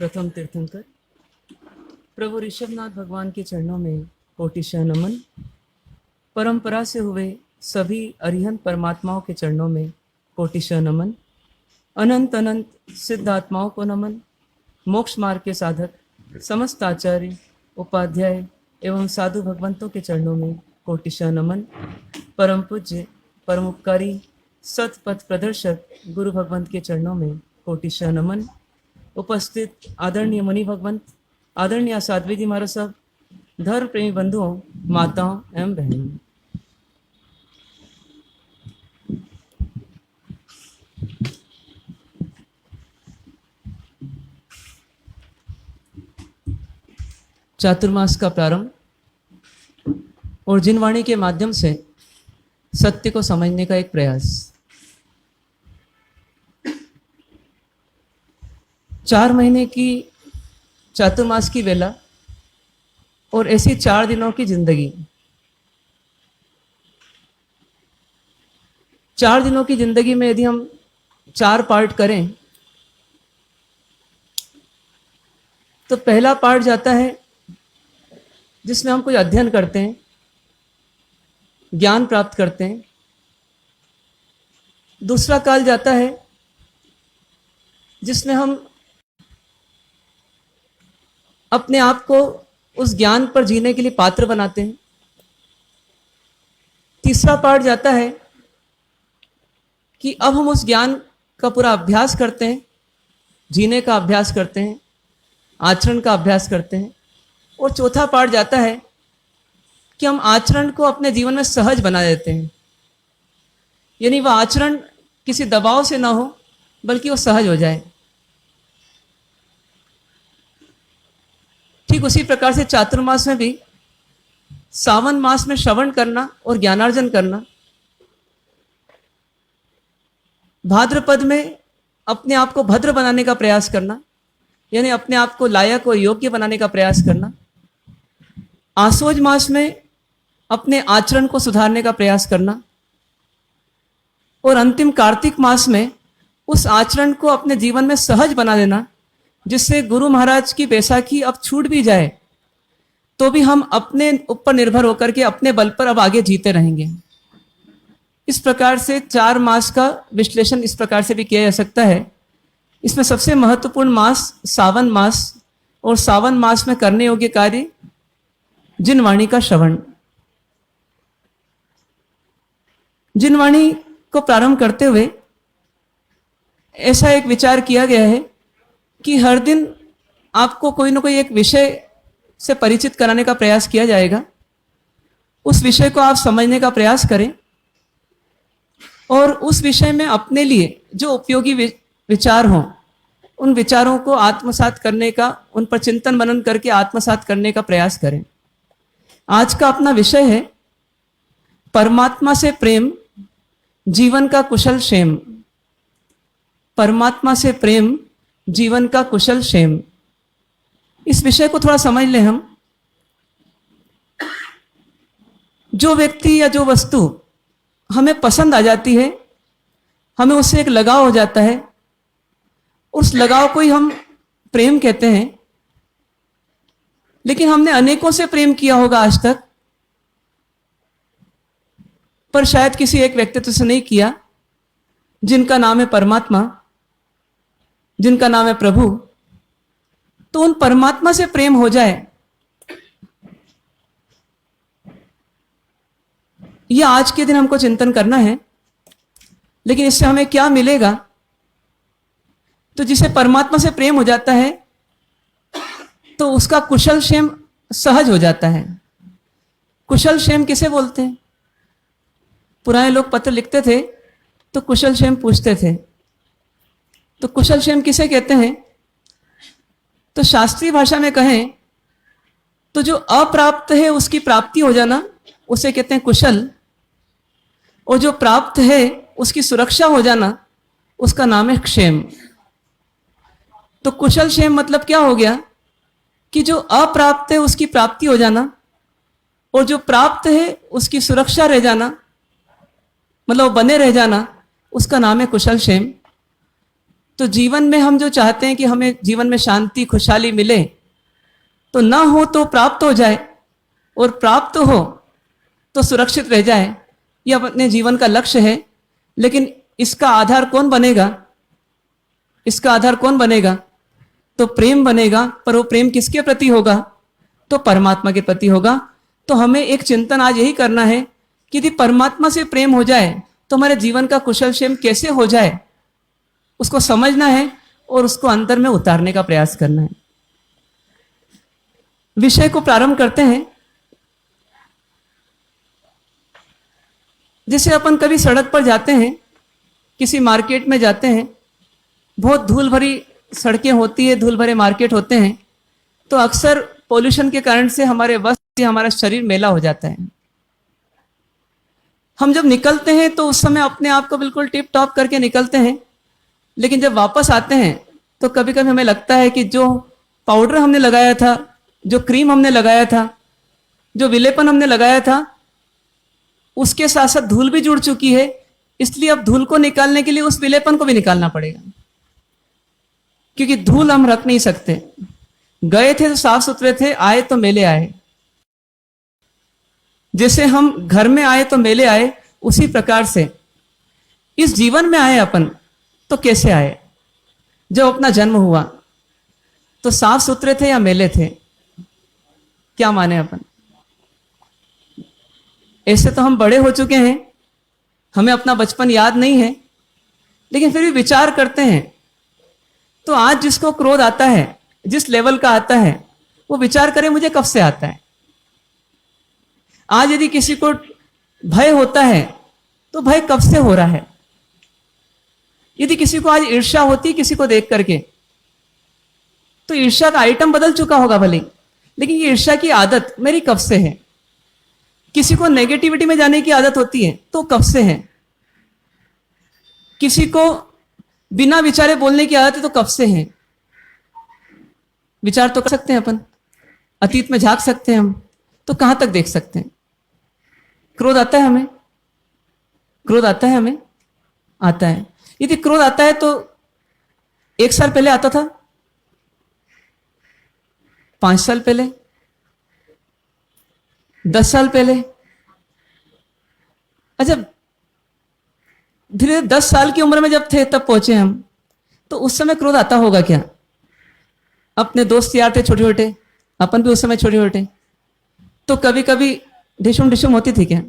प्रथम तीर्थंकर प्रभु ऋषभनाथ भगवान के चरणों में कोटिशः नमन। परंपरा से हुए सभी अरिहंत परमात्माओं के चरणों में कोटिशः नमन। अनंत अनंत सिद्ध आत्माओं को नमन। मोक्ष मार्ग के साधक समस्त आचार्य उपाध्याय एवं साधु भगवंतों के चरणों में कोटिशः नमन। परम पूज्य परम उपकारी सतपथ प्रदर्शक गुरु भगवंत के चरणों में कोटिशः नमन। उपस्थित आदरणीय मुनि भगवंत, आदरणीय साध्वी जी महाराज साहब, धर्म प्रेमी बंधुओं, माताओं एवं बहनों, चातुर्मास का प्रारंभ और जिनवाणी के माध्यम से सत्य को समझने का एक प्रयास। 4 महीने की चातुर्मास की वेला और ऐसी 4 दिनों की जिंदगी। 4 दिनों की जिंदगी में यदि हम 4 पार्ट करें तो पहला पार्ट जाता है जिसमें हम कुछ अध्ययन करते हैं, ज्ञान प्राप्त करते हैं। दूसरा काल जाता है जिसमें हम अपने आप को उस ज्ञान पर जीने के लिए पात्र बनाते हैं। तीसरा पार्ट जाता है कि अब हम उस ज्ञान का पूरा अभ्यास करते हैं, जीने का अभ्यास करते हैं, आचरण का अभ्यास करते हैं। और चौथा पार्ट जाता है कि हम आचरण को अपने जीवन में सहज बना देते हैं, यानी वह आचरण किसी दबाव से ना हो बल्कि वो सहज हो जाए। ठीक उसी प्रकार से चातुर्मास में भी सावन मास में श्रवण करना और ज्ञानार्जन करना, भाद्रपद में अपने आप को भद्र बनाने का प्रयास करना, यानी अपने आप को लायक और योग्य बनाने का प्रयास करना, आसोज मास में अपने आचरण को सुधारने का प्रयास करना, और अंतिम कार्तिक मास में उस आचरण को अपने जीवन में सहज बना देना, जिससे गुरु महाराज की बैसाखी अब छूट भी जाए तो भी हम अपने ऊपर निर्भर होकर के अपने बल पर अब आगे जीते रहेंगे। इस प्रकार से 4 मास का विश्लेषण इस प्रकार से भी किया जा सकता है। इसमें सबसे महत्वपूर्ण मास सावन मास, और सावन मास में करने योग्य कार्य जिनवाणी का श्रवण। जिनवाणी को प्रारंभ करते हुए ऐसा एक विचार किया गया है कि हर दिन आपको कोई ना कोई एक विषय से परिचित कराने का प्रयास किया जाएगा। उस विषय को आप समझने का प्रयास करें और उस विषय में अपने लिए जो उपयोगी विचार हों, उन विचारों को आत्मसात करने का, उन पर चिंतन मनन करके आत्मसात करने का प्रयास करें। आज का अपना विषय है परमात्मा से प्रेम, जीवन का कुशल क्षेम। परमात्मा से प्रेम, जीवन का कुशल क्षेम। इस विषय को थोड़ा समझ लें हम। जो व्यक्ति या जो वस्तु हमें पसंद आ जाती है, हमें उससे एक लगाव हो जाता है, उस लगाव को ही हम प्रेम कहते हैं। लेकिन हमने अनेकों से प्रेम किया होगा आज तक, पर शायद किसी एक व्यक्तित्व से नहीं किया, जिनका नाम है परमात्मा, जिनका नाम है प्रभु। तो उन परमात्मा से प्रेम हो जाए, यह आज के दिन हमको चिंतन करना है। लेकिन इससे हमें क्या मिलेगा? तो जिसे परमात्मा से प्रेम हो जाता है तो उसका कुशल क्षेम सहज हो जाता है। कुशल क्षेम किसे बोलते हैं? पुराने लोग पत्र लिखते थे तो कुशल क्षेम पूछते थे। तो कुशल क्षेम किसे कहते हैं? तो शास्त्रीय भाषा में कहें तो जो अप्राप्त है उसकी प्राप्ति हो जाना, उसे कहते हैं कुशल। और जो प्राप्त है उसकी सुरक्षा हो जाना, उसका नाम है क्षेम। तो कुशल क्षेम मतलब क्या हो गया कि जो अप्राप्त है उसकी प्राप्ति हो जाना, और जो प्राप्त है उसकी सुरक्षा रह जाना, मतलब बने रह जाना, उसका नाम है कुशल क्षेम। तो जीवन में हम जो चाहते हैं कि हमें जीवन में शांति खुशहाली मिले, तो ना हो तो प्राप्त हो जाए, और प्राप्त हो तो सुरक्षित रह जाए, यह अपने जीवन का लक्ष्य है। लेकिन इसका आधार कौन बनेगा? इसका आधार कौन बनेगा? तो प्रेम बनेगा। पर वो प्रेम किसके प्रति होगा? तो परमात्मा के प्रति होगा। तो हमें एक चिंतन आज यही करना है कि यदि परमात्मा से प्रेम हो जाए तो हमारे जीवन का कुशल क्षेम कैसे हो जाए, उसको समझना है और उसको अंतर में उतारने का प्रयास करना है। विषय को प्रारंभ करते हैं। जैसे अपन कभी सड़क पर जाते हैं, किसी मार्केट में जाते हैं, बहुत धूल भरी सड़कें होती है, धूल भरे मार्केट होते हैं, तो अक्सर पोल्यूशन के कारण से हमारे वस्त्र या हमारा शरीर मैला हो जाता है। हम जब निकलते हैं तो उस समय अपने आप को बिल्कुल टिप टॉप करके निकलते हैं, लेकिन जब वापस आते हैं तो कभी कभी हमें लगता है कि जो पाउडर हमने लगाया था, जो क्रीम हमने लगाया था, जो विलेपन हमने लगाया था, उसके साथ साथ धूल भी जुड़ चुकी है। इसलिए अब धूल को निकालने के लिए उस विलेपन को भी निकालना पड़ेगा, क्योंकि धूल हम रख नहीं सकते। गए थे तो साफ सुथरे थे, आए तो मेले आए। जैसे हम घर में आए तो मेले आए, उसी प्रकार से इस जीवन में आए अपन तो कैसे आए? जब अपना जन्म हुआ तो साफ सुथरे थे या मेले थे? क्या माने अपन? ऐसे तो हम बड़े हो चुके हैं, हमें अपना बचपन याद नहीं है, लेकिन फिर भी विचार करते हैं। तो आज जिसको क्रोध आता है, जिस लेवल का आता है, वो विचार करे मुझे कब से आता है। आज यदि किसी को भय होता है तो भय कब से हो रहा है। यदि किसी को आज ईर्ष्या होती है किसी को देख करके, तो ईर्ष्या का आइटम बदल चुका होगा भले, लेकिन ये ईर्ष्या की आदत मेरी कब से है। किसी को नेगेटिविटी में जाने की आदत होती है तो कब से है। किसी को बिना विचारे बोलने की आदत है तो कब से है। विचार तो कर सकते हैं अपन, अतीत में झांक सकते हैं हम, तो कहां तक देख सकते हैं। क्रोध आता है हमें, क्रोध आता है हमें, आता है। यदि क्रोध आता है तो 1 साल पहले आता था, 5 साल पहले, 10 साल पहले। अच्छा, धीरे 10 साल की उम्र में जब थे तब पहुंचे हम, तो उस समय क्रोध आता होगा क्या? अपने दोस्त यार थे छोटे छोटे, अपन भी उस समय छोटे छोटे, तो कभी कभी ढिशुम ढिशुम होती थी क्या?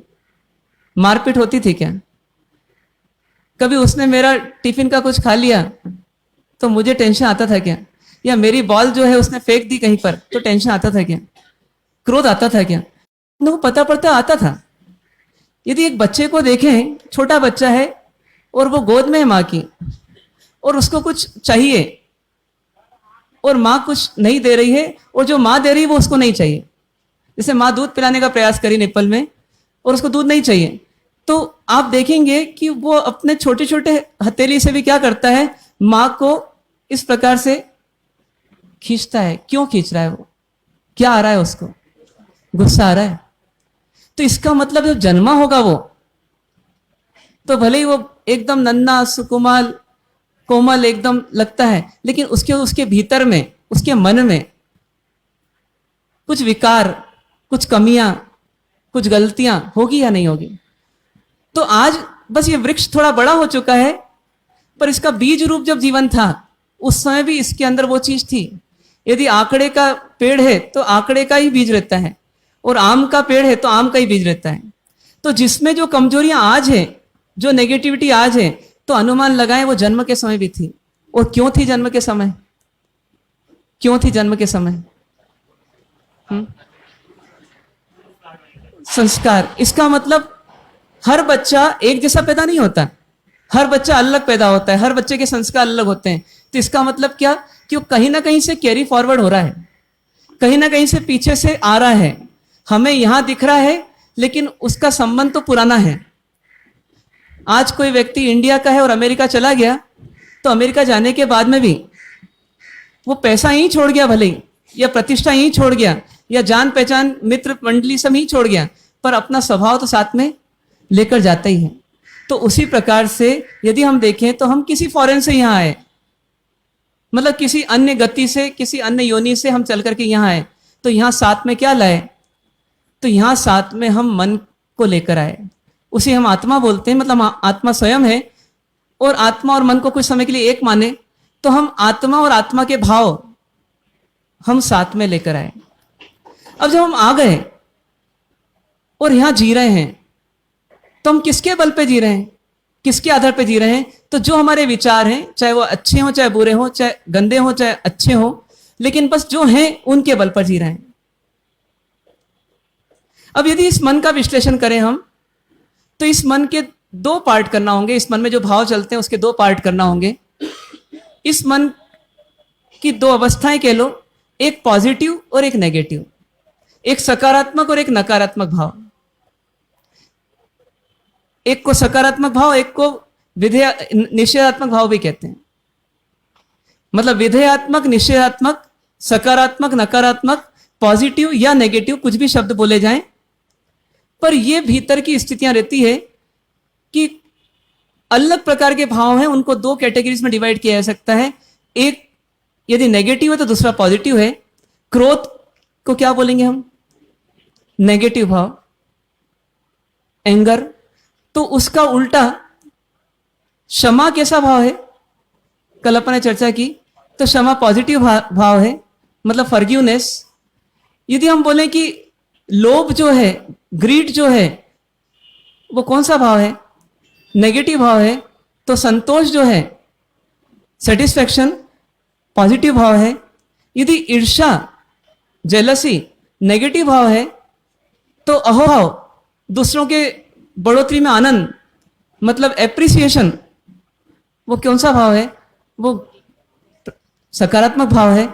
मारपीट होती थी क्या? कभी उसने मेरा टिफिन का कुछ खा लिया तो मुझे टेंशन आता था क्या? या मेरी बॉल जो है उसने फेंक दी कहीं पर तो टेंशन आता था क्या? क्रोध आता था क्या? वो पता पड़ता आता था। यदि एक बच्चे को देखें, छोटा बच्चा है और वो गोद में है माँ की, और उसको कुछ चाहिए और माँ कुछ नहीं दे रही है, और जो माँ दे रही है वो उसको नहीं चाहिए। जैसे माँ दूध पिलाने का प्रयास करी निप्पल में और उसको दूध नहीं चाहिए, तो आप देखेंगे कि वो अपने छोटे छोटे हथेली से भी क्या करता है, माँ को इस प्रकार से खींचता है। क्यों खींच रहा है? वो क्या आ रहा है उसको? गुस्सा आ रहा है। तो इसका मतलब जब जन्मा होगा वो, तो भले ही वो एकदम नन्हा सुकुमाल कोमल एकदम लगता है, लेकिन उसके भीतर में, उसके मन में कुछ विकार, कुछ कमियां, कुछ गलतियां होगी या नहीं होगी। तो आज बस ये वृक्ष थोड़ा बड़ा हो चुका है, पर इसका बीज रूप जब जीवन था उस समय भी इसके अंदर वो चीज थी। यदि आंकड़े का पेड़ है तो आंकड़े का ही बीज रहता है, और आम का पेड़ है तो आम का ही बीज रहता है। तो जिसमें जो कमजोरियां आज है, जो नेगेटिविटी आज है, तो अनुमान लगाएं वो जन्म के समय भी थी। और क्यों थी जन्म के समय? क्यों थी जन्म के समय? संस्कार। इसका मतलब हर बच्चा एक जैसा पैदा नहीं होता, हर बच्चा अलग पैदा होता है, हर बच्चे के संस्कार अलग होते हैं। तो इसका मतलब क्या कि वो कहीं ना कहीं से कैरी फॉरवर्ड हो रहा है, कहीं ना कहीं से पीछे से आ रहा है। हमें यहां दिख रहा है लेकिन उसका संबंध तो पुराना है। आज कोई व्यक्ति इंडिया का है और अमेरिका चला गया, तो अमेरिका जाने के बाद में भी वो पैसा यहीं छोड़ गया भले ही, या प्रतिष्ठा यहीं छोड़ गया, या जान पहचान मित्र मंडली सब यहीं छोड़ गया, पर अपना स्वभाव तो साथ में लेकर जाता ही है। तो उसी प्रकार से यदि हम देखें तो हम किसी फॉरेन से यहाँ आए, मतलब किसी अन्य गति से, किसी अन्य योनि से हम चल करके यहां आए, तो यहां साथ में क्या लाए? तो यहां साथ में हम मन को लेकर आए, उसे हम आत्मा बोलते हैं। मतलब आत्मा स्वयं है, और आत्मा और मन को कुछ समय के लिए एक माने, तो हम आत्मा और आत्मा के भाव हम साथ में लेकर आए। अब जब हम आ गए और यहां जी रहे हैं, तो हम किसके बल पे जी रहे हैं, किसके आधार पे जी रहे हैं? तो जो हमारे विचार हैं, चाहे वो अच्छे हो चाहे बुरे हो, चाहे गंदे हो चाहे अच्छे हो, लेकिन बस जो हैं उनके बल पर जी रहे हैं। अब यदि इस मन का विश्लेषण करें हम, तो इस मन के दो पार्ट करना होंगे। इस मन में जो भाव चलते हैं उसके दो पार्ट करना होंगे। इस मन की दो अवस्थाएं कह लो, एक पॉजिटिव और एक नेगेटिव, एक सकारात्मक और एक नकारात्मक भाव। एक को सकारात्मक भाव, एक को निषेधात्मक भाव भी कहते हैं। मतलब विधेयात्मक, निषेधात्मक, सकारात्मक, नकारात्मक, पॉजिटिव या नेगेटिव, कुछ भी शब्द बोले जाएं, पर ये भीतर की स्थितियां रहती है कि अलग प्रकार के भाव हैं, उनको दो कैटेगरीज में डिवाइड किया जा सकता है। एक यदि नेगेटिव है तो दूसरा पॉजिटिव है। क्रोध को क्या बोलेंगे हम? नेगेटिव भाव। एंगर, तो उसका उल्टा क्षमा कैसा भाव है? कल अपन ने चर्चा की, तो क्षमा पॉजिटिव भाव है, मतलब फॉरगिवनेस। यदि हम बोलें कि लोभ जो है, ग्रीड जो है, वो कौन सा भाव है? नेगेटिव भाव है। तो संतोष जो है, सेटिस्फैक्शन, पॉजिटिव भाव है। यदि ईर्ष्या, जेलसी नेगेटिव भाव है, तो अहोभाव, दूसरों के बढ़ोतरी में आनंद, मतलब एप्रिसिएशन, वो कौन सा भाव है? वो सकारात्मक भाव है।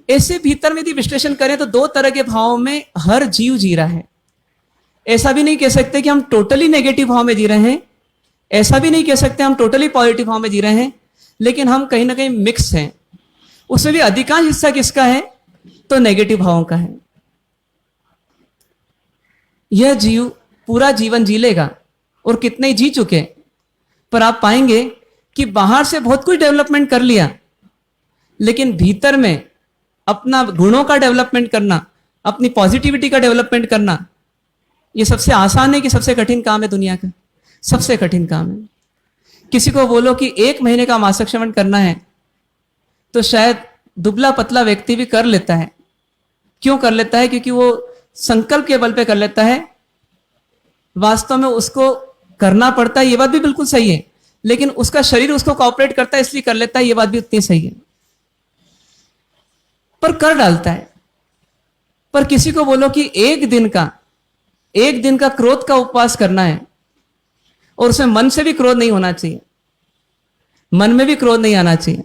ऐसे भीतर में यदि विश्लेषण करें तो दो तरह के भावों में हर जीव जी रहा है। ऐसा भी नहीं कह सकते कि हम टोटली नेगेटिव भाव में जी रहे हैं, ऐसा भी नहीं कह सकते हम टोटली पॉजिटिव भाव में जी रहे हैं, लेकिन हम कहीं ना कहीं मिक्स हैं। उसमें भी अधिकांश हिस्सा किसका है? तो नेगेटिव भावों का है। यह जीव पूरा जीवन जी लेगा, और कितने ही जी चुके, पर आप पाएंगे कि बाहर से बहुत कुछ डेवलपमेंट कर लिया, लेकिन भीतर में अपना गुणों का डेवलपमेंट करना, अपनी पॉजिटिविटी का डेवलपमेंट करना, यह सबसे आसान है कि सबसे कठिन काम है दुनिया का? सबसे कठिन काम है। किसी को बोलो कि 1 महीने का मासिक श्रवण करना है, तो शायद दुबला पतला व्यक्ति भी कर लेता है। क्यों कर लेता है? क्योंकि वो संकल्प के बल पे कर लेता है। वास्तव में उसको करना पड़ता है, ये बात भी बिल्कुल सही है, लेकिन उसका शरीर उसको कोऑपरेट करता है इसलिए कर लेता है, ये बात भी उतनी सही है, पर कर डालता है। पर किसी को बोलो कि एक दिन का क्रोध का उपवास करना है, और उसमें मन से भी क्रोध नहीं होना चाहिए, मन में भी क्रोध नहीं आना चाहिए,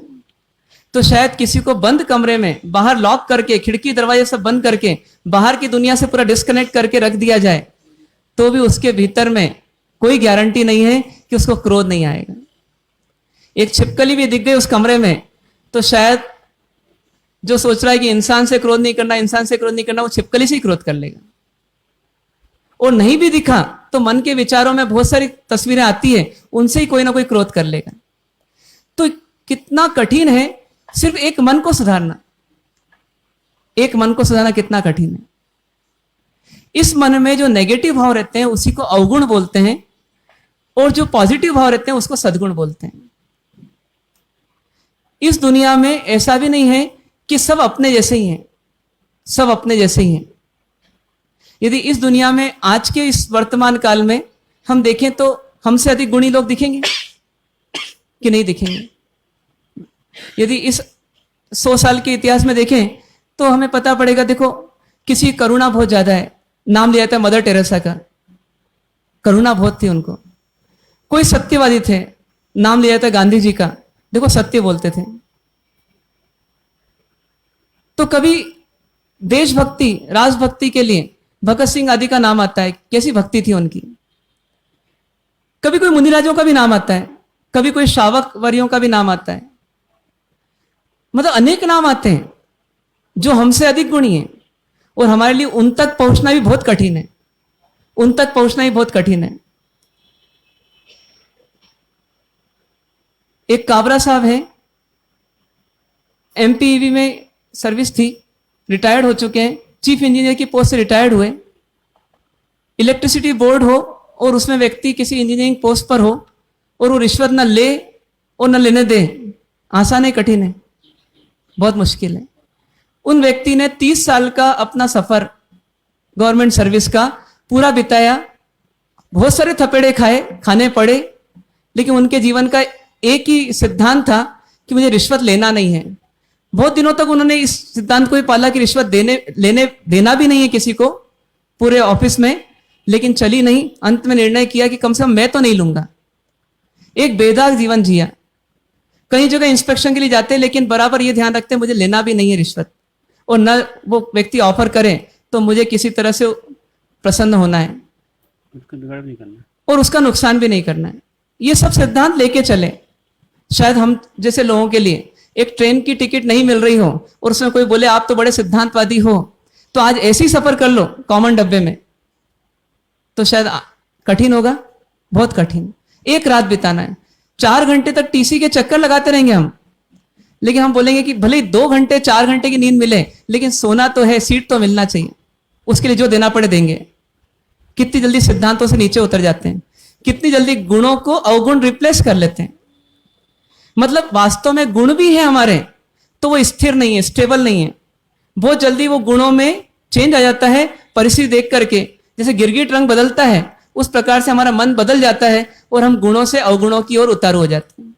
तो शायद किसी को बंद कमरे में बाहर लॉक करके, खिड़की दरवाजे सब बंद करके, बाहर की दुनिया से पूरा डिस्कनेक्ट करके रख दिया जाए, तो भी उसके भीतर में कोई गारंटी नहीं है कि उसको क्रोध नहीं आएगा। एक छिपकली भी दिख गई उस कमरे में, तो शायद जो सोच रहा है कि इंसान से क्रोध नहीं करना, इंसान से क्रोध नहीं करना, वो छिपकली से ही क्रोध कर लेगा। और नहीं भी दिखा तो मन के विचारों में बहुत सारी तस्वीरें आती है, उनसे ही कोई ना कोई क्रोध कर लेगा। तो कितना कठिन है सिर्फ एक मन को सुधारना। एक मन को सुधारना कितना कठिन है। इस मन में जो नेगेटिव भाव रहते हैं उसी को अवगुण बोलते हैं, और जो पॉजिटिव भाव रहते हैं उसको सद्गुण बोलते हैं। इस दुनिया में ऐसा भी नहीं है कि सब अपने जैसे ही हैं, सब अपने जैसे ही हैं। यदि इस दुनिया में आज के इस वर्तमान काल में हम देखें तो हमसे अधिक गुणी लोग दिखेंगे कि नहीं दिखेंगे? यदि इस 100 साल के इतिहास में देखें तो हमें पता पड़ेगा, देखो किसी करुणा बहुत ज्यादा है, नाम लिया था मदर टेरेसा का, करुणा बहुत थी उनको। कोई सत्यवादी थे, नाम लिया था गांधी जी का, देखो सत्य बोलते थे। तो कभी देशभक्ति, राजभक्ति के लिए भगत सिंह आदि का नाम आता है, कैसी भक्ति थी उनकी। कभी कोई मुनिराजों का भी नाम आता है, कभी कोई श्रावक वर्यों का भी नाम आता है, मतलब अनेक नाम आते हैं जो हमसे अधिक गुणी हैं, और हमारे लिए उन तक पहुंचना भी बहुत कठिन है, उन तक पहुंचना भी बहुत कठिन है। एक काबरा साहब है, एमपीईवी में सर्विस थी, रिटायर्ड हो चुके हैं, चीफ इंजीनियर की पोस्ट से रिटायर्ड हुए। इलेक्ट्रिसिटी बोर्ड हो और उसमें व्यक्ति किसी इंजीनियरिंग पोस्ट पर हो और वो रिश्वत न ले और न लेने दे, आसान है कठिन है? बहुत मुश्किल है। उन व्यक्ति ने 30 साल का अपना सफर गवर्नमेंट सर्विस का पूरा बिताया, बहुत सारे थपेड़े खाए, खाने पड़े, लेकिन उनके जीवन का एक ही सिद्धांत था कि मुझे रिश्वत लेना नहीं है। बहुत दिनों तक उन्होंने इस सिद्धांत को ही पाला कि रिश्वत देना भी नहीं है किसी को पूरे ऑफिस में, लेकिन चली नहीं। अंत में निर्णय किया कि कम से कम मैं तो नहीं लूंगा। एक बेदाग जीवन जिया। कई जगह इंस्पेक्शन के लिए जाते हैं, लेकिन बराबर ये ध्यान रखते हैं मुझे लेना भी नहीं है रिश्वत, और न वो व्यक्ति ऑफर करे तो मुझे किसी तरह से प्रसन्न होना है, उसका बिगाड़ नहीं करना और उसका नुकसान भी नहीं करना है। ये सब सिद्धांत लेके चले। शायद हम जैसे लोगों के लिए एक ट्रेन की टिकट नहीं मिल रही हो और उसमें कोई बोले आप तो बड़े सिद्धांतवादी हो, तो आज ऐसे ही सफर कर लो कॉमन डब्बे में, तो शायद कठिन होगा, बहुत कठिन। एक रात बिताना है, 4 घंटे तक टीसी के चक्कर लगाते रहेंगे हम, लेकिन हम बोलेंगे कि भले ही 2 घंटे 4 घंटे की नींद मिले, लेकिन सोना तो है, सीट तो मिलना चाहिए, उसके लिए जो देना पड़े देंगे। कितनी जल्दी सिद्धांतों से नीचे उतर जाते हैं, कितनी जल्दी गुणों को अवगुण रिप्लेस कर लेते हैं। मतलब वास्तव में गुण भी है हमारे, तो वो स्थिर नहीं है, स्टेबल नहीं है। बहुत जल्दी वो गुणों में चेंज आ जाता है, परिस्थिति देख करके। जैसे गिरगिट रंग बदलता है, उस प्रकार से हमारा मन बदल जाता है और हम गुणों से अवगुणों की ओर उतारू हो जाते हैं।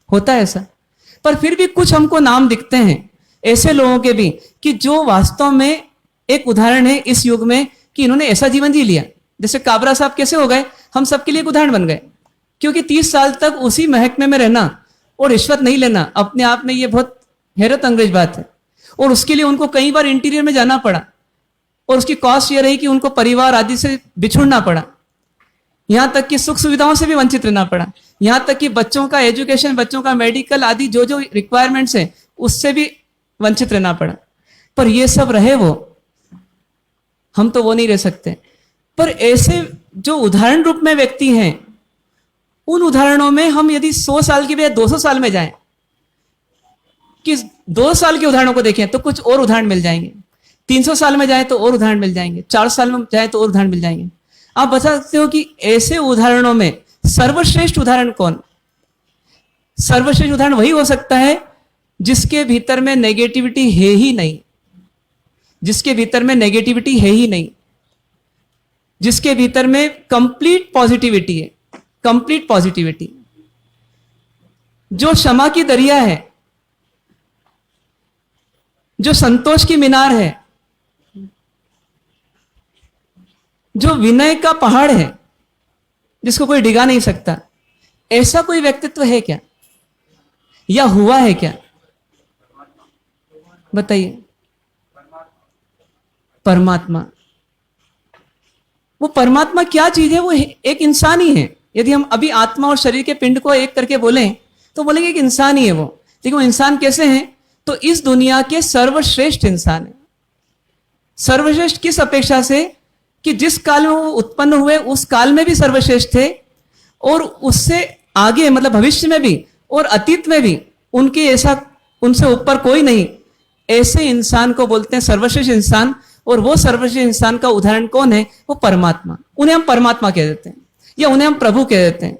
होता है ऐसा। पर फिर भी कुछ हमको नाम दिखते हैं ऐसे लोगों के भी, कि जो वास्तव में एक उदाहरण है इस युग में कि इन्होंने ऐसा जीवन जी लिया। जैसे काबरा साहब कैसे हो गए, हम सबके लिए एक उदाहरण बन गए, क्योंकि 30 साल तक उसी महकमे में रहना और रिश्वत नहीं लेना अपने आप में ये बहुत हैरत अंग्रेज बात है। और उसके लिए उनको कई बार इंटीरियर में जाना पड़ा, और उसकी कॉस्ट ये रही कि उनको परिवार आदि से बिछुड़ना पड़ा, यहां तक कि सुख सुविधाओं से भी वंचित रहना पड़ा, यहां तक कि बच्चों का एजुकेशन, बच्चों का मेडिकल आदि जो जो रिक्वायरमेंट्स है उससे भी वंचित रहना पड़ा। पर ये सब रहे वो, हम तो वो नहीं रह सकते। पर ऐसे जो उदाहरण रूप में व्यक्ति हैं, उन उदाहरणों में हम यदि 100 साल की बजाय 200 साल में जाएं, कि 2 साल के उदाहरणों को देखें तो कुछ और उदाहरण मिल जाएंगे, 300 साल में जाए तो और उदाहरण मिल जाएंगे, 4 साल में जाए तो और उदाहरण मिल जाएंगे। आप बता सकते हो कि ऐसे उदाहरणों में सर्वश्रेष्ठ उदाहरण कौन? सर्वश्रेष्ठ उदाहरण वही हो सकता है जिसके भीतर में नेगेटिविटी है ही नहीं, जिसके भीतर में नेगेटिविटी है ही नहीं, जिसके भीतर में कंप्लीट पॉजिटिविटी है, कंप्लीट पॉजिटिविटी, जो क्षमा की दरिया है, जो संतोष की मीनार है, जो विनय का पहाड़ है जिसको कोई डिगा नहीं सकता। ऐसा कोई व्यक्तित्व है क्या, या हुआ है क्या? बताइए। परमात्मा। वो परमात्मा क्या चीज है? वो एक इंसान ही है। यदि हम अभी आत्मा और शरीर के पिंड को एक करके बोलें तो बोलेंगे कि इंसान ही है वो। लेकिन वो इंसान कैसे हैं? तो इस दुनिया के सर्वश्रेष्ठ इंसान है। सर्वश्रेष्ठ किस अपेक्षा से कि जिस काल में वो उत्पन्न हुए उस काल में भी सर्वश्रेष्ठ थे, और उससे आगे मतलब भविष्य में भी और अतीत में भी उनके ऐसा, उनसे ऊपर कोई नहीं। ऐसे इंसान को बोलते हैं सर्वश्रेष्ठ इंसान। और वो सर्वश्रेष्ठ इंसान का उदाहरण कौन है? वो परमात्मा। उन्हें हम परमात्मा कह देते हैं, या उन्हें हम प्रभु कह देते हैं,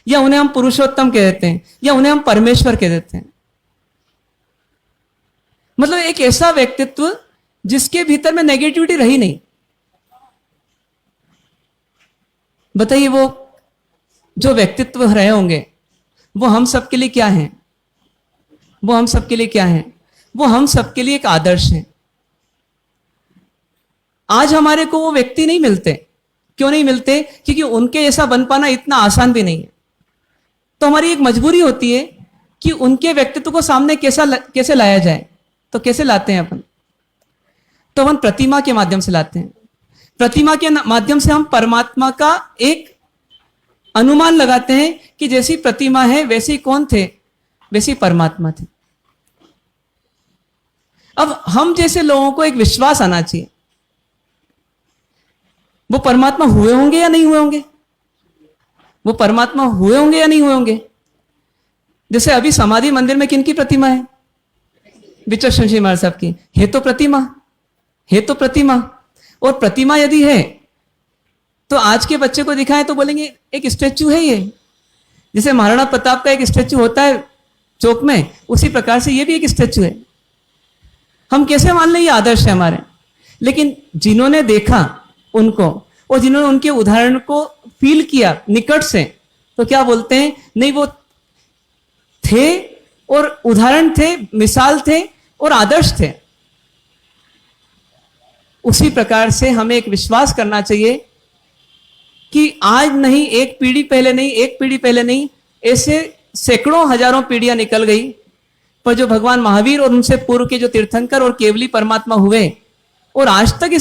या उन्हें हम पुरुषोत्तम कह देते हैं, या उन्हें हम परमेश्वर कह देते हैं। मतलब एक ऐसा व्यक्तित्व जिसके भीतर में नेगेटिविटी रही नहीं। बताइए, वो जो व्यक्तित्व रहे होंगे वो हम सबके लिए क्या है? वो हम सबके लिए क्या है? वो हम सबके लिए एक आदर्श है। आज हमारे को वो व्यक्ति नहीं मिलते। क्यों नहीं मिलते? क्योंकि उनके ऐसा बन पाना इतना आसान भी नहीं है। तो हमारी एक मजबूरी होती है कि उनके व्यक्तित्व को सामने कैसे लाया जाए। तो कैसे लाते हैं अपन? तो हम प्रतिमा के माध्यम से लाते हैं। प्रतिमा के माध्यम से हम परमात्मा का एक अनुमान लगाते हैं कि जैसी प्रतिमा है वैसे ही कौन थे? वैसे ही परमात्मा थे। अब हम जैसे लोगों को एक विश्वास आना चाहिए, वो परमात्मा हुए होंगे या नहीं हुए होंगे? वो परमात्मा हुए होंगे या नहीं हुए होंगे? जैसे अभी समाधि मंदिर में किनकी प्रतिमा है? विचक्षण जी महाराज साहब की, है तो प्रतिमा, है तो प्रतिमा। और प्रतिमा यदि है तो आज के बच्चे को दिखाएं तो बोलेंगे एक स्टैचू है ये, जैसे महाराणा प्रताप का एक स्टैचू होता है चौक में, उसी प्रकार से ये भी एक स्टैचू है। हम कैसे मान लें ये आदर्श है हमारे? लेकिन जिन्होंने देखा उनको और जिन्होंने उनके उदाहरण को फील किया निकट से, तो क्या बोलते हैं, नहीं वो थे और उदाहरण थे, मिसाल थे और आदर्श थे। उसी प्रकार से हमें एक विश्वास करना चाहिए कि आज नहीं, एक पीढ़ी पहले नहीं, एक पीढ़ी पहले नहीं, ऐसे सैकड़ों हजारों पीढ़ियां निकल गई, पर जो भगवान महावीर और उनसे पूर्व के जो तीर्थंकर और केवली परमात्मा हुए और आज तक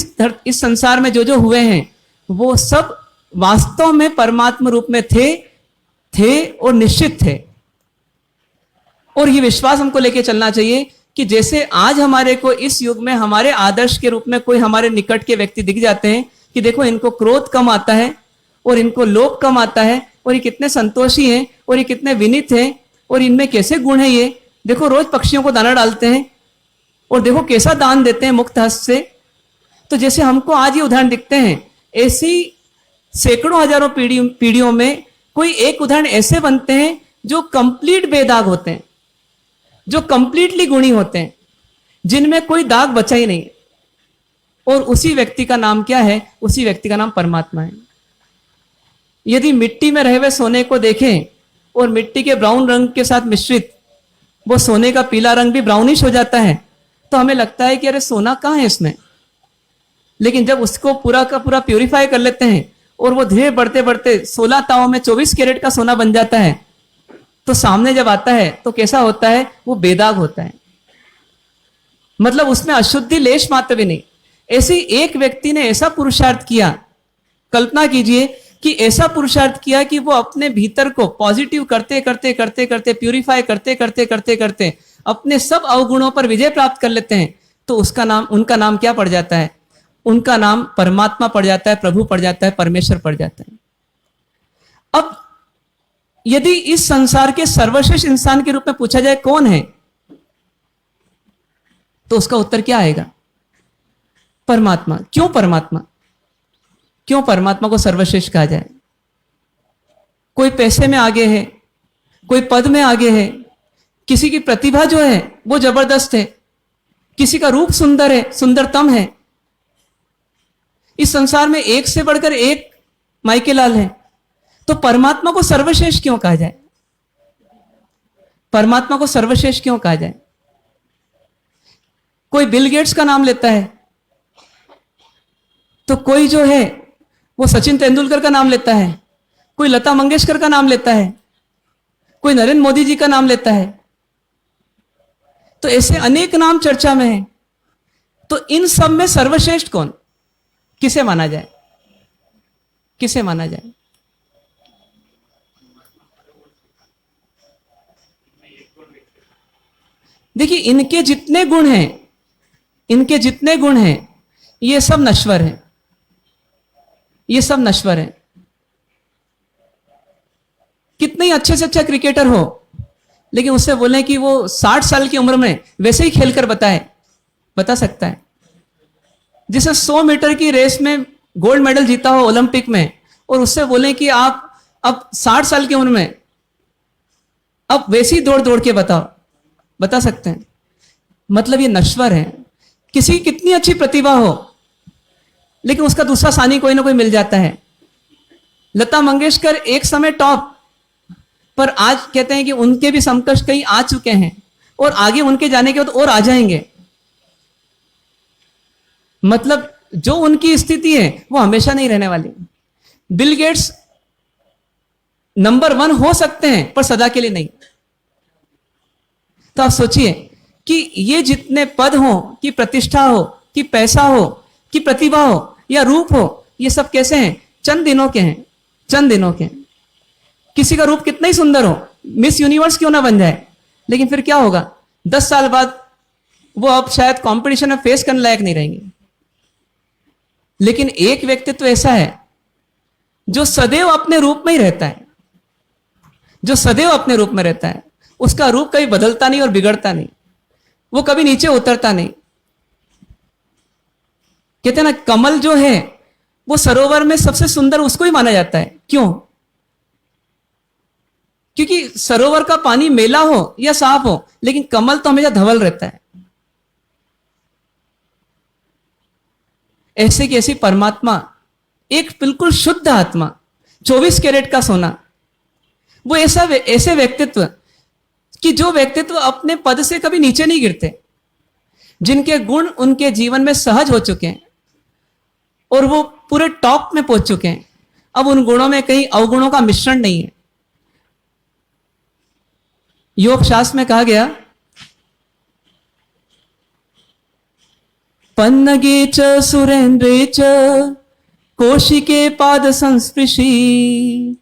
इस संसार में जो जो हुए हैं, वो सब वास्तव में परमात्मा रूप में थे और निश्चित थे। और ये विश्वास हमको लेके चलना चाहिए कि जैसे आज हमारे को इस युग में हमारे आदर्श के रूप में कोई हमारे निकट के व्यक्ति दिख जाते हैं कि देखो इनको क्रोध कम आता है और इनको लोभ कम आता है और ये कितने संतोषी हैं और ये कितने विनीत हैं और इनमें कैसे गुण है, ये देखो रोज पक्षियों को दाना डालते हैं और देखो कैसा दान देते हैं मुक्त हस्त से। तो जैसे हमको आज ये उदाहरण दिखते हैं, ऐसी सैकड़ों हजारों पीढ़ियों में कोई एक उदाहरण ऐसे बनते हैं जो कंप्लीट बेदाग होते हैं, जो कंप्लीटली गुणी होते हैं, जिनमें कोई दाग बचा ही नहीं। और उसी व्यक्ति का नाम क्या है? उसी व्यक्ति का नाम परमात्मा है। यदि मिट्टी में रहे हुए सोने को देखें और मिट्टी के ब्राउन रंग के साथ मिश्रित वो सोने का पीला रंग भी ब्राउनिश हो जाता है, तो हमें लगता है कि अरे सोना कहाँ है इसमें। लेकिन जब उसको पूरा का पूरा प्यूरिफाई कर लेते हैं और वो धीरे बढ़ते बढ़ते 16 तावों में 24 कैरेट का सोना बन जाता है, तो सामने जब आता है तो कैसा होता है? वो बेदाग होता है, मतलब उसमें अशुद्धि लेश मात्र भी नहीं। ऐसे एक व्यक्ति ने ऐसा पुरुषार्थ किया, कल्पना कीजिए कि ऐसा पुरुषार्थ किया कि वो अपने भीतर को पॉजिटिव करते करते करते करते प्यूरिफाई करते करते करते करते अपने सब अवगुणों पर विजय प्राप्त कर लेते हैं, तो उसका नाम, उनका नाम क्या पड़ जाता है? उनका नाम परमात्मा पड़ जाता है, प्रभु पड़ जाता है, परमेश्वर पड़ जाता है। अब यदि इस संसार के सर्वश्रेष्ठ इंसान के रूप में पूछा जाए कौन है, तो उसका उत्तर क्या आएगा? परमात्मा। क्यों परमात्मा? क्यों परमात्मा को सर्वश्रेष्ठ कहा जाए? कोई पैसे में आगे है, कोई पद में आगे है, किसी की प्रतिभा जो है वो जबरदस्त है, किसी का रूप सुंदर है, सुंदरतम है। इस संसार में एक से बढ़कर एक माइके लाल है, तो परमात्मा को सर्वश्रेष्ठ क्यों कहा जाए? परमात्मा को सर्वश्रेष्ठ क्यों कहा जाए? कोई बिल गेट्स का नाम लेता है, तो कोई जो है वो सचिन तेंदुलकर का नाम लेता है, कोई लता मंगेशकर का नाम लेता है, कोई नरेंद्र मोदी जी का नाम लेता है। तो ऐसे अनेक नाम चर्चा में है, तो इन सब में सर्वश्रेष्ठ कौन, किसे माना जाए? किसे माना जाए? देखिए, इनके जितने गुण हैं, इनके जितने गुण हैं, ये सब नश्वर हैं, ये सब नश्वर हैं। कितने ही अच्छे से अच्छा क्रिकेटर हो, लेकिन उससे बोलें कि वो 60 साल की उम्र में वैसे ही खेलकर बता सकता है। जिसे 100 मीटर की रेस में गोल्ड मेडल जीता हो ओलंपिक में, और उससे बोलें कि आप अब 60 साल की उम्र में अब वैसी दौड़ दौड़ के बता सकते हैं। मतलब ये नश्वर है। किसी की कितनी अच्छी प्रतिभा हो, लेकिन उसका दूसरा सानी कोई ना कोई मिल जाता है। लता मंगेशकर एक समय टॉप, पर आज कहते हैं कि उनके भी समकक्ष कई आ चुके हैं और आगे उनके जाने के बाद और आ जाएंगे। मतलब जो उनकी स्थिति है वो हमेशा नहीं रहने वाली। बिल गेट्स नंबर 1 हो सकते हैं, पर सदा के लिए नहीं। तो आप सोचिए कि ये जितने पद हो, कि प्रतिष्ठा हो, कि पैसा हो, कि प्रतिभा हो या रूप हो, ये सब कैसे हैं? चंद दिनों के हैं, चंद दिनों के हैं। किसी का रूप कितना ही सुंदर हो, मिस यूनिवर्स क्यों ना बन जाए, लेकिन फिर क्या होगा? 10 साल बाद वो अब शायद कंपटीशन में फेस करने लायक नहीं रहेंगे। लेकिन एक व्यक्तित्व तो ऐसा है जो सदैव अपने रूप में ही रहता है, जो सदैव अपने रूप में रहता है। उसका रूप कभी बदलता नहीं और बिगड़ता नहीं। वो कभी नीचे उतरता नहीं। कहते हैं ना, कमल जो है वो सरोवर में सबसे सुंदर उसको ही माना जाता है। क्यों? क्योंकि सरोवर का पानी मेला हो या साफ हो, लेकिन कमल तो हमेशा धवल रहता है। ऐसे की ऐसी परमात्मा, एक बिल्कुल शुद्ध आत्मा, 24 कैरेट का सोना, वो ऐसे व्यक्तित्व कि जो व्यक्तित्व अपने पद से कभी नीचे नहीं गिरते, जिनके गुण उनके जीवन में सहज हो चुके हैं और वो पूरे टॉप में पहुंच चुके हैं। अब उन गुणों में कहीं अवगुणों का मिश्रण नहीं है। योग शास्त्र में कहा गया, पन्नगे च सुरेन्द्रे च कौशिके पाद संस्पृशी,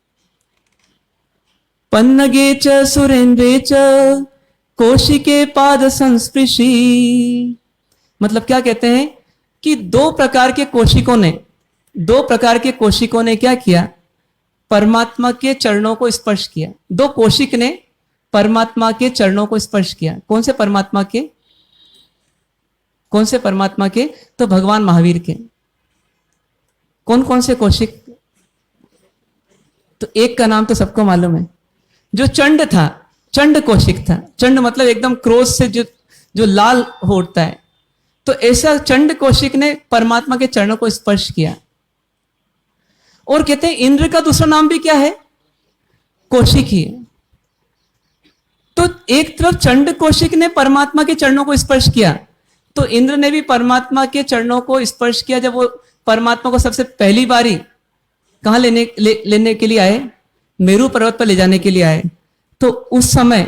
पन्नगे च सुरेन्द्रे च कौशिके पाद संस्पृशी। मतलब क्या कहते हैं कि दो प्रकार के कोशिकों ने क्या किया? परमात्मा के चरणों को स्पर्श किया। दो कोशिक ने परमात्मा के चरणों को स्पर्श किया। कौन से परमात्मा के? कौन से परमात्मा के? तो भगवान महावीर के। कौन कौन से कोशिक? तो एक का नाम तो सबको मालूम है, जो चंड था, चंड कोशिक था। चंड मतलब एकदम क्रोध से जो लाल हो उठता है। तो ऐसा चंड कोशिक ने परमात्मा के चरणों को स्पर्श किया। और कहते हैं इंद्र का दूसरा नाम भी क्या है? कौशिक ही है। तो एक तरफ चंड कोशिक ने परमात्मा के चरणों को स्पर्श किया, तो इंद्र ने भी परमात्मा के चरणों को स्पर्श किया। जब वो परमात्मा को सबसे पहली बारी कहां लेने के लिए आए? मेरू पर्वत पर ले जाने के लिए आए। तो उस समय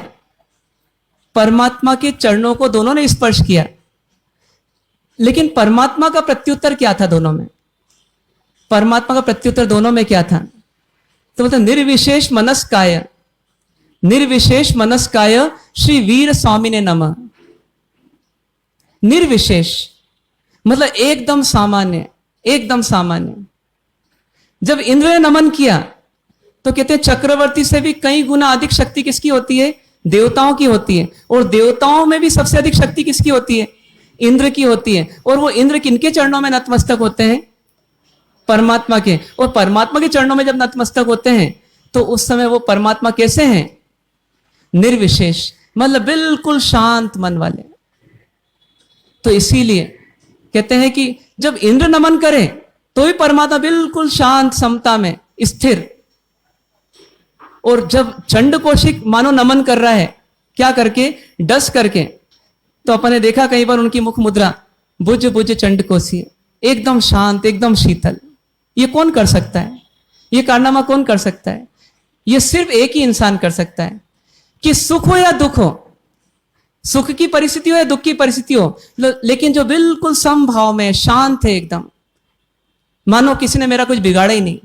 परमात्मा के चरणों को दोनों ने स्पर्श किया, लेकिन परमात्मा का प्रत्युत्तर क्या था दोनों में? परमात्मा का प्रत्युत्तर दोनों में क्या था? तो मतलब निर्विशेष मनस्काय, निर्विशेष मनस्काय श्री वीर स्वामी ने नमः। निर्विशेष मतलब एकदम सामान्य, एकदम सामान्य। जब इंद्र ने नमन किया तो कहते हैं चक्रवर्ती से भी कई गुना अधिक शक्ति किसकी होती है? देवताओं की होती है। और देवताओं में भी सबसे अधिक शक्ति किसकी होती है? इंद्र की होती है। और वो इंद्र किनके चरणों में नतमस्तक होते हैं? परमात्मा के। और परमात्मा के चरणों में जब नतमस्तक होते हैं तो उस समय वो परमात्मा कैसे हैं? निर्विशेष, मतलब बिल्कुल शांत मन वाले। तो इसीलिए कहते हैं कि जब इंद्र नमन करे तो भी परमात्मा बिल्कुल शांत समता में स्थिर। और जब चंड कोशिक मानो नमन कर रहा है, क्या करके? डस करके। तो अपन ने देखा कई बार उनकी मुख मुद्रा, बुझ बुझ चंड कोसी, एकदम शांत, एकदम शीतल। ये कौन कर सकता है? ये कारनामा कौन कर सकता है? ये सिर्फ एक ही इंसान कर सकता है। कि सुख हो या दुख हो, सुख की परिस्थिति हो या दुख की परिस्थिति हो, लेकिन जो बिल्कुल समभाव में शांत है एकदम, मानो किसी ने मेरा कुछ बिगाड़ा ही नहीं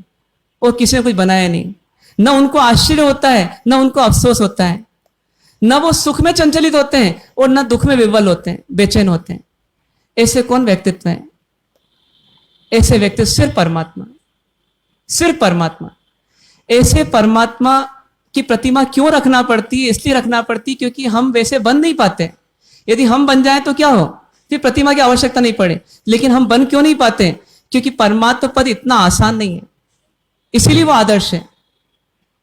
और किसी ने कुछ बनाया नहीं। न उनको आश्चर्य होता है, न उनको अफसोस होता है, न वो सुख में चंचलित होते हैं और न दुख में विवल होते हैं, बेचैन होते हैं। ऐसे कौन व्यक्तित्व है? ऐसे व्यक्तित्व सिर्फ परमात्मा, सिर्फ परमात्मा। ऐसे परमात्मा की प्रतिमा क्यों रखना पड़ती है? इसलिए रखना पड़ती क्योंकि हम वैसे बन नहीं पाते। यदि हम बन जाएं तो क्या हो? फिर प्रतिमा की आवश्यकता नहीं पड़े। लेकिन हम बन क्यों नहीं पाते? क्योंकि परमात्मा पद इतना आसान नहीं है। इसीलिए वो आदर्श है,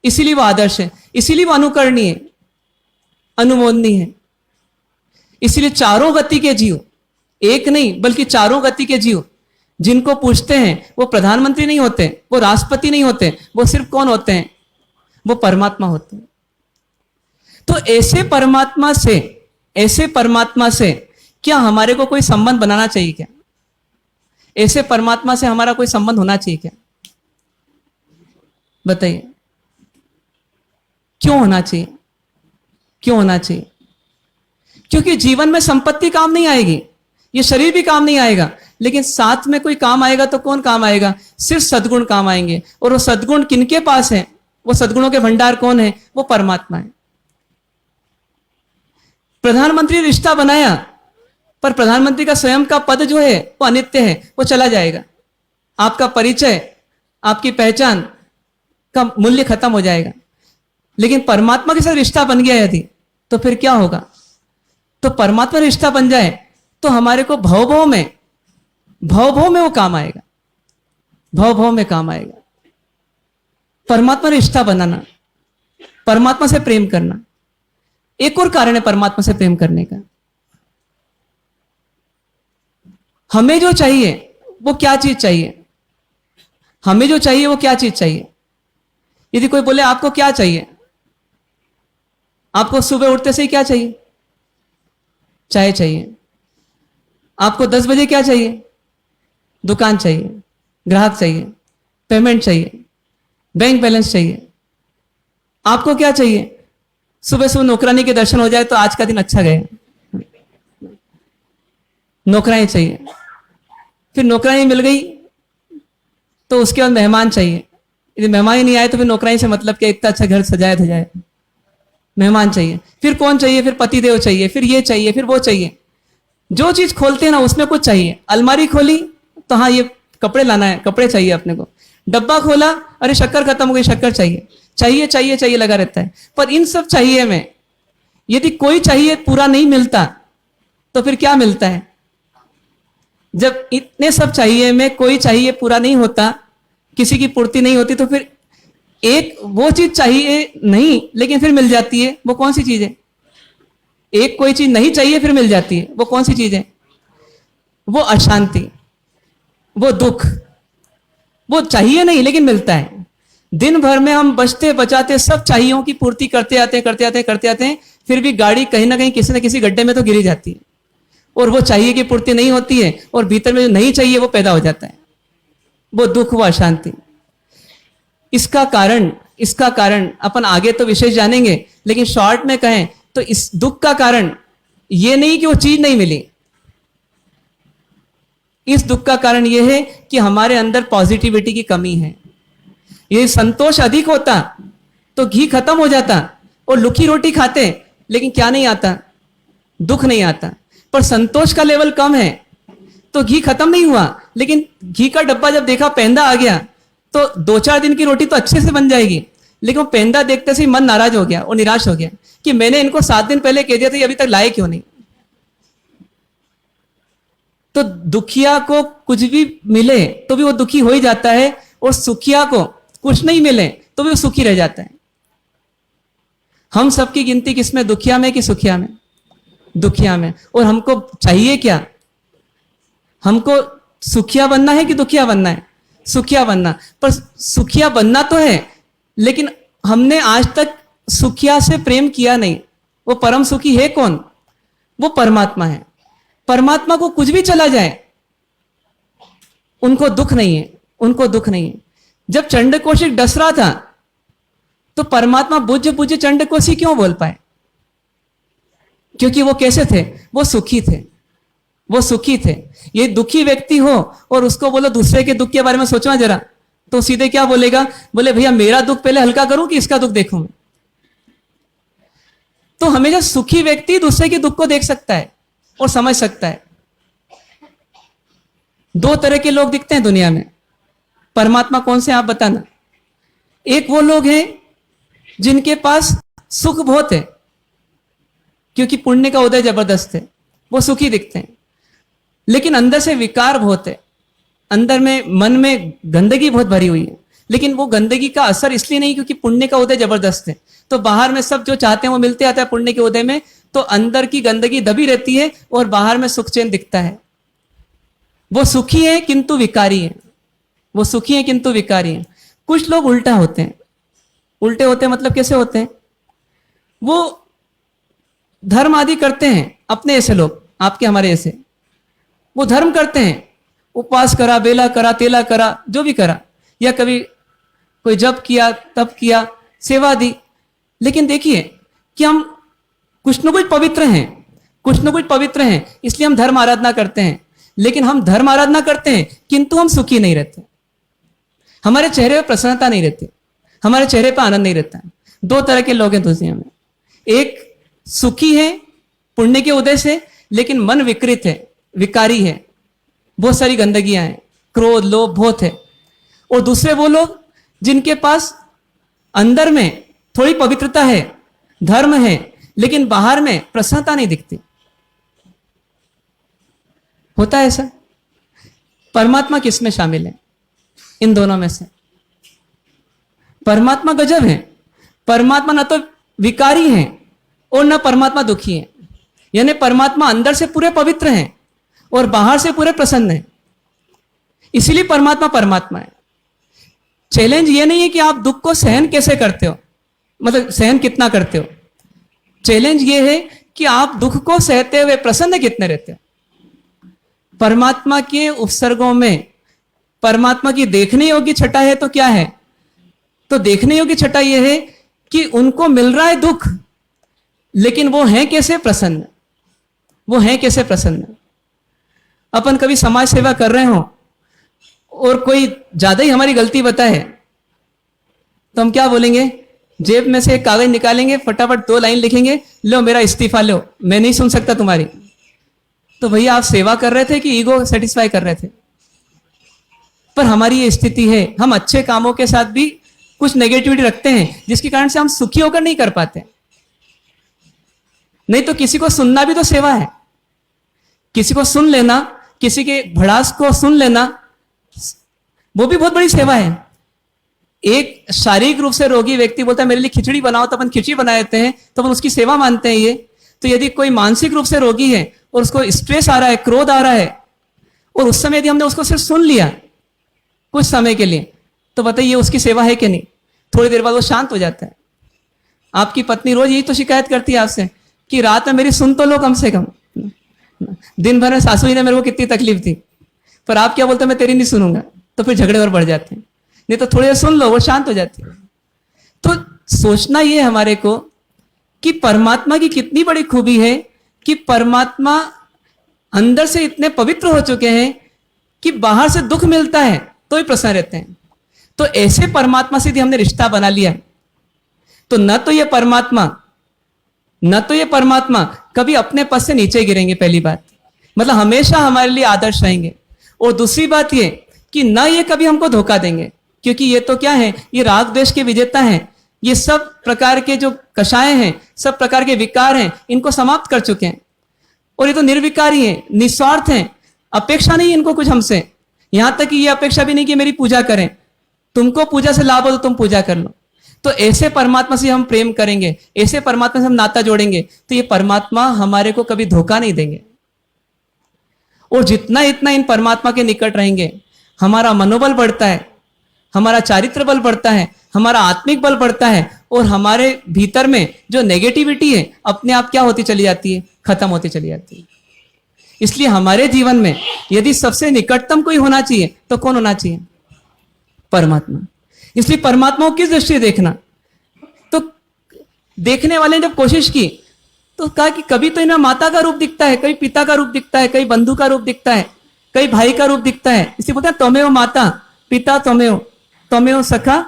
इसीलिए वो आदर्श है, इसीलिए वो अनुकरणीय, अनुमोदनीय है। इसीलिए चारों गति के जीव, एक नहीं बल्कि चारों गति के जीव जिनको पूछते हैं वो प्रधानमंत्री नहीं होते, वो राष्ट्रपति नहीं होते, वो सिर्फ कौन होते हैं? वो परमात्मा होते हैं। तो ऐसे परमात्मा से क्या हमारे को कोई संबंध बनाना चाहिए क्या? ऐसे परमात्मा से हमारा कोई संबंध होना चाहिए क्या? बताइए, क्यों होना चाहिए? क्यों होना चाहिए? क्योंकि जीवन में संपत्ति काम नहीं आएगी, ये शरीर भी काम नहीं आएगा, लेकिन साथ में कोई काम आएगा तो कौन काम आएगा? सिर्फ सद्गुण काम आएंगे। और वो सद्गुण किनके पास है? वो सद्गुणों के भंडार कौन है? वो परमात्मा है। प्रधानमंत्री रिश्ता बनाया, पर प्रधानमंत्री का स्वयं का पद जो है वो अनित्य है, वो चला जाएगा। आपका परिचय, आपकी पहचान का मूल्य खत्म हो जाएगा। लेकिन परमात्मा के साथ रिश्ता बन गया यदि, तो फिर क्या होगा? तो परमात्मा रिश्ता बन जाए तो हमारे को भव भव में वो काम आएगा, भव भव में काम आएगा। परमात्मा रिश्ता बनाना, परमात्मा से प्रेम करना। एक और कारण है परमात्मा से प्रेम करने का। हमें जो चाहिए वो क्या चीज चाहिए, हमें जो चाहिए वो क्या चीज चाहिए। यदि कोई बोले आपको क्या चाहिए, आपको सुबह उठते से ही क्या चाहिए, चाय चाहिए। आपको 10 बजे क्या चाहिए, दुकान चाहिए, ग्राहक चाहिए, पेमेंट चाहिए, बैंक बैलेंस चाहिए। आपको क्या चाहिए, सुबह सुबह नौकरानी के दर्शन हो जाए तो आज का दिन अच्छा गया, नौकरानी चाहिए। फिर नौकरानी मिल गई तो उसके बाद मेहमान चाहिए। यदि मेहमान ही नहीं आए तो फिर नौकरानी से मतलब क्या, इतना अच्छा घर सजाया धजाया, मेहमान चाहिए। फिर कौन चाहिए, फिर पतिदेव चाहिए, फिर ये चाहिए, फिर वो चाहिए। जो चीज खोलते हैं ना उसमें कुछ चाहिए। अलमारी खोली तो हाँ ये कपड़े लाना है, कपड़े चाहिए अपने को। डब्बा खोला, अरे शक्कर खत्म हो गई, शक्कर चाहिए, चाहिए चाहिए चाहिए लगा रहता है। पर इन सब चाहिए में यदि कोई चाहिए पूरा नहीं मिलता तो फिर क्या मिलता है। जब इतने सब चाहिए में कोई चाहिए पूरा नहीं होता, किसी की पूर्ति नहीं होती, तो फिर एक वो चीज चाहिए नहीं लेकिन फिर मिल जाती है, वो कौन सी चीज है। एक कोई चीज नहीं चाहिए फिर मिल जाती है, वो कौन सी चीज है। वो अशांति, वो दुख। वो चाहिए नहीं लेकिन मिलता है। दिन भर में हम बचते बचाते सब चाहियों की पूर्ति करते आते हैं, फिर भी गाड़ी कहीं ना कहीं किसी न किसी गड्ढे में तो गिरी जाती है और वो चाहिए की पूर्ति नहीं होती है और भीतर में जो नहीं चाहिए वो पैदा हो जाता है, वो दुख, वो अशांति। इसका कारण अपन आगे तो विशेष जानेंगे, लेकिन शॉर्ट में कहें तो इस दुख का कारण ये नहीं कि वो चीज नहीं मिली। इस दुख का कारण यह है कि हमारे अंदर पॉजिटिविटी की कमी है। ये संतोष अधिक होता तो घी खत्म हो जाता और लुखी रोटी खाते लेकिन क्या नहीं आता, दुख नहीं आता। पर संतोष का लेवल कम है तो घी खत्म नहीं हुआ, लेकिन घी का डब्बा जब देखा पेंदा आ गया तो 2-4 दिन की रोटी तो अच्छे से बन जाएगी, लेकिन वो पेंदा देखते से ही मन नाराज हो गया और निराश हो गया कि मैंने इनको 7 दिन पहले कह दिया था, ये अभी तक लाए क्यों नहीं। तो दुखिया को कुछ भी मिले तो भी वो दुखी हो ही जाता है, और सुखिया को कुछ नहीं मिले तो भी वो सुखी रह जाता है। हम सबकी गिनती किसमें, दुखिया में कि सुखिया में, दुखिया में। और हमको चाहिए क्या, हमको सुखिया बनना है कि दुखिया बनना है, सुखिया बनना। पर सुखिया बनना तो है लेकिन हमने आज तक सुखिया से प्रेम किया नहीं। वो परम सुखी है कौन, वो परमात्मा है। परमात्मा को कुछ भी चला जाए उनको दुख नहीं है, उनको दुख नहीं है। जब चंडकोशिक डस रहा था तो परमात्मा बुझ बुझ चंडकोशी क्यों बोल पाए, क्योंकि वो कैसे थे, वो सुखी थे, वो सुखी थे। ये दुखी व्यक्ति हो और उसको बोलो दूसरे के दुख के बारे में सोचना जरा, तो सीधे क्या बोलेगा, बोले भैया मेरा दुख पहले हल्का करूं कि इसका दुख देखूं मैं। तो हमेशा सुखी व्यक्ति दूसरे के दुख को देख सकता है और समझ सकता है। 2 तरह के लोग दिखते हैं दुनिया में, परमात्मा कौन से आप बताना। एक वो लोग हैं जिनके पास सुख बहुत है क्योंकि पुण्य का उदय जबरदस्त है, वो सुखी दिखते हैं, लेकिन अंदर से विकार बहुत है, अंदर में मन में गंदगी बहुत भरी हुई है। लेकिन वो गंदगी का असर इसलिए नहीं क्योंकि पुण्य का उदय जबरदस्त है, तो बाहर में सब जो चाहते हैं वो मिलते आता है पुण्य के उदय में, तो अंदर की गंदगी दबी रहती है और बाहर में सुख चैन दिखता है। वो सुखी है किंतु विकारी है, वो सुखी है किंतु विकारी है। कुछ लोग उल्टा होते हैं, उल्टे होते हैं मतलब कैसे होते हैं, वो धर्म आदि करते हैं, अपने ऐसे लोग आपके हमारे ऐसे, वो धर्म करते हैं, उपवास करा, बेला करा, तेला करा, जो भी करा, या कभी कोई जप किया, तप किया, सेवा दी। लेकिन देखिए कि हम कुछ न कुछ पवित्र हैं, कुछ न कुछ पवित्र हैं, इसलिए हम धर्म आराधना करते हैं। लेकिन हम धर्म आराधना करते हैं किंतु हम सुखी नहीं रहते, हमारे चेहरे पर प्रसन्नता नहीं रहती, हमारे चेहरे पर आनंद नहीं रहता है। 2 तरह के लोग हैं दुनिया में, एक सुखी है पुण्य के उदय से लेकिन मन विकृत है, विकारी है, बहुत सारी गंदगियां हैं, क्रोध लोभ बहुत है। और दूसरे वो लोग जिनके पास अंदर में थोड़ी पवित्रता है, धर्म है, लेकिन बाहर में प्रसन्नता नहीं दिखती, होता है ऐसा? परमात्मा किस में शामिल है? इन दोनों में से परमात्मा गजब है। परमात्मा ना तो विकारी है और ना परमात्मा दुखी है। यानी परमात्मा अंदर से पूरे पवित्र हैं और बाहर से पूरे प्रसन्न है। इसीलिए परमात्मा परमात्मा है। चैलेंज ये नहीं है कि आप दुख को सहन कैसे करते हो, मतलब सहन कितना करते हो। चैलेंज ये है कि आप दुख को सहते हुए प्रसन्न कितने रहते हो। परमात्मा के उपसर्गों में परमात्मा की देखने योग्य छटा है तो क्या है? तो देखने योग्य छटा यह है कि उनको मिल रहा है दुख, लेकिन वो हैं कैसे? प्रसन्न। वो हैं कैसे? प्रसन्न। अपन कभी समाज सेवा कर रहे हो और कोई ज्यादा ही हमारी गलती बताए तो हम क्या बोलेंगे? जेब में से एक कागज निकालेंगे, फटाफट 2 लाइन लिखेंगे, लो मेरा इस्तीफा लो, मैं नहीं सुन सकता तुम्हारी। तो भैया आप सेवा कर रहे थे कि ईगो सेटिस्फाई कर रहे थे? पर हमारी ये स्थिति है, हम अच्छे कामों के साथ भी कुछ नेगेटिविटी रखते हैं जिसके कारण से हम सुखी होकर नहीं कर पाते। नहीं तो किसी को सुनना भी तो सेवा है। किसी को सुन लेना, किसी के भड़ास को सुन लेना, वो भी बहुत बड़ी सेवा है। एक शारीरिक रूप से रोगी व्यक्ति बोलता है मेरे लिए खिचड़ी बनाओ, तो अपन खिचड़ी बना देते हैं, तो अपन उसकी सेवा मानते हैं ये। तो यदि कोई मानसिक रूप से रोगी है और उसको स्ट्रेस आ रहा है, क्रोध आ रहा है, और उस समय यदि हमने उसको सिर्फ सुन लिया कुछ समय के लिए, तो बताइए उसकी सेवा है कि नहीं? थोड़ी देर बाद वो शांत हो जाता है। आपकी पत्नी रोज यही तो शिकायत करती है आपसे कि रात में मेरी सुन तो लो कम से कम। दिन भर में सासू जी ने मेरे को कितनी तकलीफ थी, पर आप क्या बोलते हैं मैं तेरी नहीं सुनूंगा, तो फिर झगड़े और बढ़ जाते हैं। नहीं तो थोड़ी देर सुन लो, वो शांत हो जाती है। तो सोचना ये हमारे को कि परमात्मा की कितनी बड़ी खूबी है कि परमात्मा अंदर से इतने पवित्र हो चुके हैं कि बाहर से दुख मिलता है तो ही प्रसन्न रहते हैं। तो ऐसे परमात्मा से यदि हमने रिश्ता बना लिया तो न तो ये परमात्मा कभी अपने पद से नीचे गिरेंगे, पहली बात, मतलब हमेशा हमारे लिए आदर्श रहेंगे। और दूसरी बात ये कि न ये कभी हमको धोखा देंगे, क्योंकि ये तो क्या है, ये राग द्वेष के विजेता हैं। ये सब प्रकार के जो कषाय हैं, सब प्रकार के विकार हैं, इनको समाप्त कर चुके हैं। और ये तो निर्विकारी हैं, निस्वार्थ हैं, अपेक्षा नहीं इनको कुछ हमसे। यहां तक कि ये अपेक्षा भी नहीं कि मेरी पूजा करें, तुमको पूजा से लाभ हो तो तुम पूजा कर लो। तो ऐसे परमात्मा से हम प्रेम करेंगे, ऐसे परमात्मा से हम नाता जोड़ेंगे, तो ये परमात्मा हमारे को कभी धोखा नहीं देंगे। और जितना इतना इन परमात्मा के निकट रहेंगे, हमारा मनोबल बढ़ता है, हमारा चारित्र बल बढ़ता है, हमारा आत्मिक बल बढ़ता है, और हमारे भीतर में जो नेगेटिविटी है अपने आप क्या होती चली जाती है? खत्म होती चली जाती है। इसलिए हमारे जीवन में यदि सबसे निकटतम कोई होना चाहिए तो कौन होना चाहिए? परमात्मा। इसलिए परमात्मा को किस दृष्टि से देखना? तो देखने वाले ने जब कोशिश की तो कहा कि कभी तो इन्हें माता का रूप दिखता है, कभी पिता का रूप दिखता है, कभी बंधु का रूप दिखता है, कभी भाई का रूप दिखता है। इसलिए बोलते हैं त्वमेव माता पिता त्वमेव, त्वमेव सखा,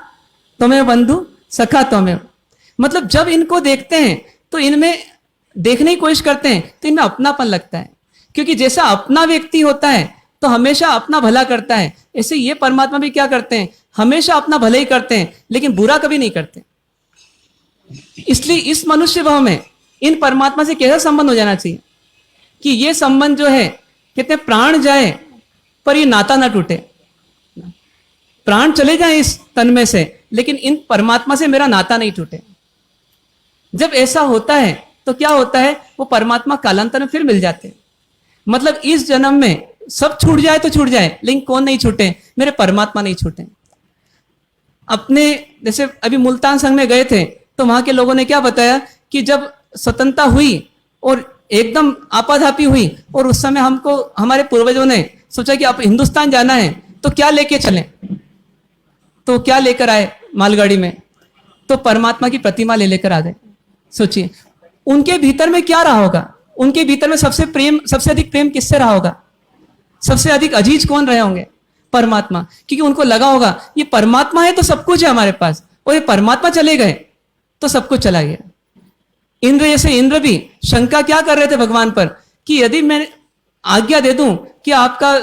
त्वमेव बंधु सखा त्वमेव। मतलब जब इनको देखते हैं तो इनमें देखने की कोशिश करते हैं तो इनमें अपनापन लगता है, क्योंकि जैसा अपना व्यक्ति होता है तो हमेशा अपना भला करता है। ऐसे ये परमात्मा भी क्या करते हैं? हमेशा अपना भला ही करते हैं, लेकिन बुरा कभी नहीं करते। इसलिए इस मनुष्य भाव में इन परमात्मा से कैसा संबंध हो जाना चाहिए कि ये संबंध जो है, कितने प्राण जाए पर ये नाता ना टूटे। प्राण चले जाए इस तन में से, लेकिन इन परमात्मा से मेरा नाता नहीं टूटे। जब ऐसा होता है तो क्या होता है? वो परमात्मा कालांतर में फिर मिल जाते हैं। मतलब इस जन्म में सब छूट जाए तो छूट जाए, लेकिन कौन नहीं छूटे? मेरे परमात्मा नहीं छूटे। अपने जैसे अभी मुल्तान संघ में गए थे तो वहां के लोगों ने क्या बताया कि जब स्वतंत्रता हुई और एकदम आपाधापी हुई, और उस समय हमको हमारे पूर्वजों ने सोचा कि अब हिंदुस्तान जाना है तो क्या लेके चलें, तो क्या लेकर आए मालगाड़ी में? तो परमात्मा की प्रतिमा ले लेकर आ गए। सोचिए उनके भीतर में क्या रहा होगा? उनके भीतर में सबसे अधिक प्रेम किससे रहा होगा? सबसे अधिक अजीज कौन रहे होंगे? परमात्मा। क्योंकि उनको लगा होगा ये परमात्मा है तो सब कुछ है हमारे पास, और ये परमात्मा चले गए तो सब कुछ चला गया। इंद्र जैसे इंद्र भी शंका क्या कर रहे थे भगवान पर कि यदि मैं आज्ञा दे दूं कि आपका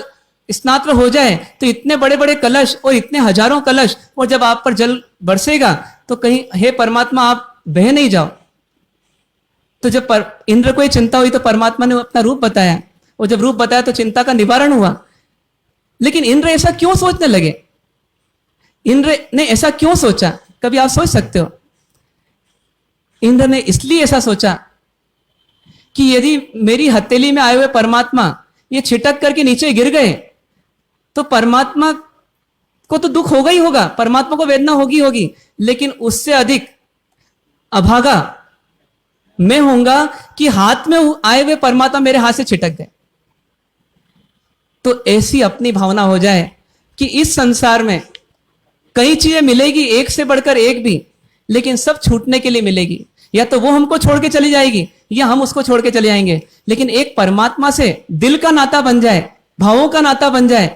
स्नात्र हो जाए तो इतने बड़े बड़े कलश और इतने हजारों कलश, और जब आप पर जल बरसेगा तो कहीं हे परमात्मा आप बह नहीं जाओ। तो जब इंद्र को ये चिंता हुई तो परमात्मा ने अपना रूप बताया और जब रूप बताया तो चिंता का निवारण हुआ। लेकिन इंद्र ऐसा क्यों सोचने लगे? इंद्र ने ऐसा क्यों सोचा? कभी आप सोच सकते हो? इंद्र ने इसलिए ऐसा सोचा कि यदि मेरी हथेली में आए हुए परमात्मा ये छिटक करके नीचे गिर गए तो परमात्मा को तो दुख होगा ही होगा, परमात्मा को वेदना होगी होगी, लेकिन उससे अधिक अभागा मैं होऊंगा कि हाथ में आए हुए परमात्मा मेरे हाथ से छिटक गए। तो ऐसी अपनी भावना हो जाए कि इस संसार में कई चीजें मिलेगी, एक से बढ़कर एक भी, लेकिन सब छूटने के लिए मिलेगी। या तो वो हमको छोड़ के चली जाएगी या हम उसको छोड़ के चले जाएंगे, लेकिन एक परमात्मा से दिल का नाता बन जाए, भावों का नाता बन जाए,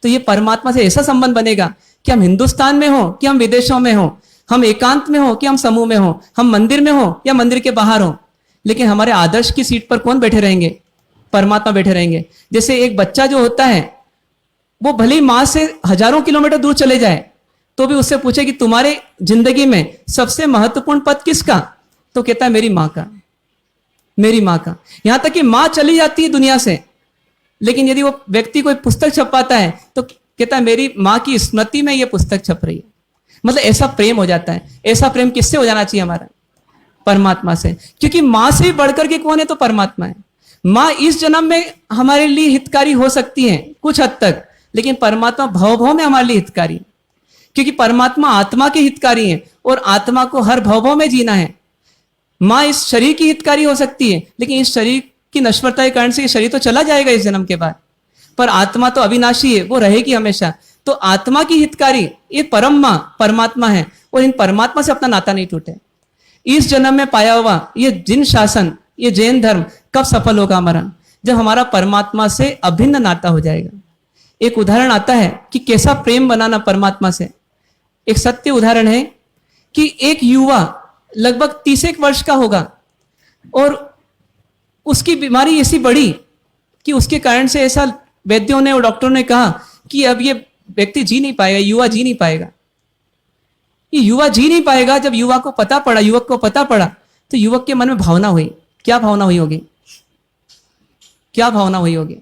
तो ये परमात्मा से ऐसा संबंध बनेगा कि हम हिंदुस्तान में हो कि हम विदेशों में हो, हम एकांत में हो कि हम समूह में हो, हम मंदिर में हो या मंदिर के बाहर हो, लेकिन हमारे आदर्श की सीट पर कौन बैठे रहेंगे? परमात्मा बैठे रहेंगे। जैसे एक बच्चा जो होता है वो भले ही मां से हजारों किलोमीटर दूर चले जाए तो भी उससे पूछे कि तुम्हारे जिंदगी में सबसे महत्वपूर्ण पद किसका, तो कहता है मेरी मां का, मेरी मां का। यहां तक कि मां चली जाती है दुनिया से, लेकिन यदि वो व्यक्ति कोई पुस्तक छपाता है तो कहता है मेरी मां की स्मृति में ये पुस्तक छप रही है। मतलब ऐसा प्रेम हो जाता है। ऐसा प्रेम किससे हो जाना चाहिए हमारा? परमात्मा से। क्योंकि मां से बढ़कर के कौन है? तो परमात्मा है। मां इस जन्म में हमारे लिए हितकारी हो सकती है कुछ हद तक, लेकिन परमात्मा भव भव में हमारे लिए हितकारी है। क्योंकि परमात्मा आत्मा के हितकारी है और आत्मा को हर भव भव में जीना है। मां इस शरीर की हितकारी हो सकती है, लेकिन इस शरीर की नश्वरता के कारण से ये शरीर तो चला जाएगा इस जन्म के बाद, पर आत्मा तो अविनाशी है, वो रहेगी हमेशा। तो आत्मा की हितकारी ये परम मां परमात्मा है, और इन परमात्मा से अपना नाता नहीं टूटे। इस जन्म में पाया हुआ ये जिन शासन, ये जैन धर्म कब सफल होगा हमारा? जब हमारा परमात्मा से अभिन्न नाता हो जाएगा। एक उदाहरण आता है कि कैसा प्रेम बनाना परमात्मा से। एक सत्य उदाहरण है कि एक युवा लगभग 30 वर्ष का होगा और उसकी बीमारी ऐसी बढ़ी कि उसके कारण से ऐसा वैद्यों ने और डॉक्टरों ने कहा कि अब ये व्यक्ति जी नहीं पाएगा, युवा जी नहीं पाएगा, ये युवा जी नहीं पाएगा। जब युवक को पता पड़ा तो युवक के मन में भावना हुई। क्या भावना हुई होगी? क्या भावना हुई होगी?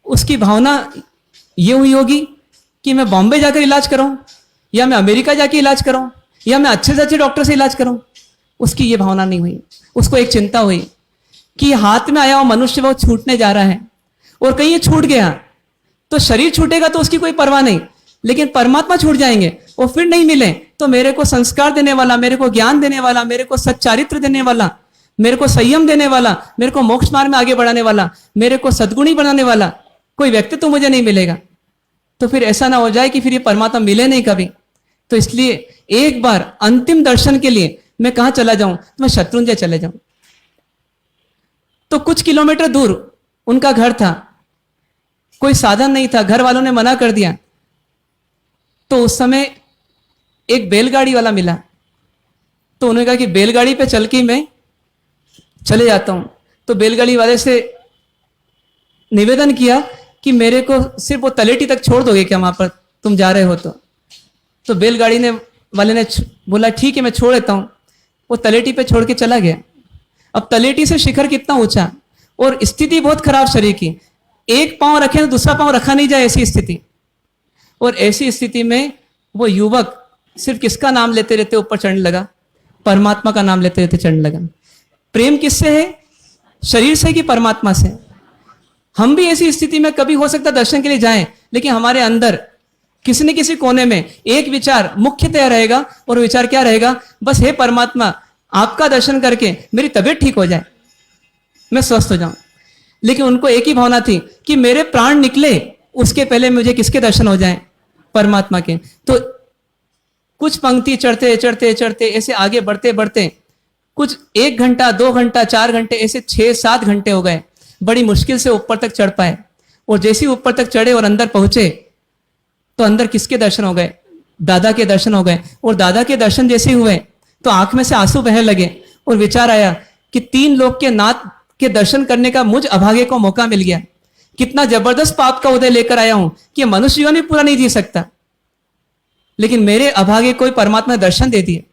उसकी भावना ये हुई होगी कि मैं बॉम्बे जाकर इलाज कराऊं, या मैं अमेरिका जाकर इलाज कराऊं, या मैं अच्छे से अच्छे डॉक्टर से इलाज कराऊं। उसकी ये भावना नहीं हुई। उसको एक चिंता हुई कि हाथ में आया हुआ मनुष्य वो छूटने जा रहा है, और कहीं ये छूट गया तो शरीर छूटेगा तो उसकी कोई परवाह नहीं, लेकिन परमात्मा छूट जाएंगे, वो फिर नहीं मिले तो मेरे को संस्कार देने वाला, मेरे को ज्ञान देने वाला, मेरे को सच्चारित्र देने वाला, मेरे को संयम देने वाला, मेरे को मोक्ष मार्ग में आगे बढ़ाने वाला, मेरे को सद्गुणी बनाने वाला कोई व्यक्ति तो मुझे नहीं मिलेगा। तो फिर ऐसा ना हो जाए कि फिर ये परमात्मा मिले नहीं कभी। तो इसलिए एक बार अंतिम दर्शन के लिए मैं कहां चला जाऊं? तो मैं शत्रुंजय चले जाऊं। तो कुछ किलोमीटर दूर उनका घर था, कोई साधन नहीं था, घर वालों ने मना कर दिया। तो उस समय एक बैलगाड़ी वाला मिला, तो उन्होंने कहा कि बैलगाड़ी पे चल के मैं चले जाता हूं। तो बैलगाड़ी वाले से निवेदन किया कि मेरे को सिर्फ वो तलेटी तक छोड़ दोगे क्या, वहां पर तुम जा रहे हो तो बैलगाड़ी ने वाले ने बोला ठीक है मैं छोड़ देता हूं। वो तलेटी पे छोड़ के चला गया। अब तलेटी से शिखर कितना ऊंचा, और स्थिति बहुत खराब शरीर की, एक पांव रखे तो दूसरा पांव रखा नहीं जाए, ऐसी स्थिति। और ऐसी स्थिति में वो युवक सिर्फ किसका नाम लेते रहते ऊपर चढ़ने लगा? परमात्मा का नाम लेते रहते चढ़ने लगा। प्रेम किससे है? शरीर से कि परमात्मा से? हम भी ऐसी स्थिति में कभी हो सकता दर्शन के लिए जाएं, लेकिन हमारे अंदर किसी न किसी कोने में एक विचार मुख्यतया रहेगा, और विचार क्या रहेगा? बस हे परमात्मा आपका दर्शन करके मेरी तबीयत ठीक हो जाए, मैं स्वस्थ हो जाऊं। लेकिन उनको एक ही भावना थी कि मेरे प्राण निकले उसके पहले मुझे किसके दर्शन हो जाएं? परमात्मा के। तो कुछ पंक्ति चढ़ते चढ़ते चढ़ते ऐसे आगे बढ़ते बढ़ते कुछ 1 घंटा 2 घंटा 4 घंटे ऐसे 6-7 घंटे हो गए। बड़ी मुश्किल से ऊपर तक चढ़ पाए, और जैसे ही ऊपर तक चढ़े और अंदर पहुंचे तो अंदर किसके दर्शन हो गए? दादा के दर्शन हो गए। और दादा के दर्शन जैसे हुए तो आंख में से आंसू बहने लगे, और विचार आया कि 3 लोक के नाथ के दर्शन करने का मुझ अभागे को मौका मिल गया। कितना जबरदस्त पाप का उदय लेकर आया हूं कि मनुष्य जीवन भी पूरा नहीं जी सकता, लेकिन मेरे अभागे कोई परमात्मा दर्शन दे दिए।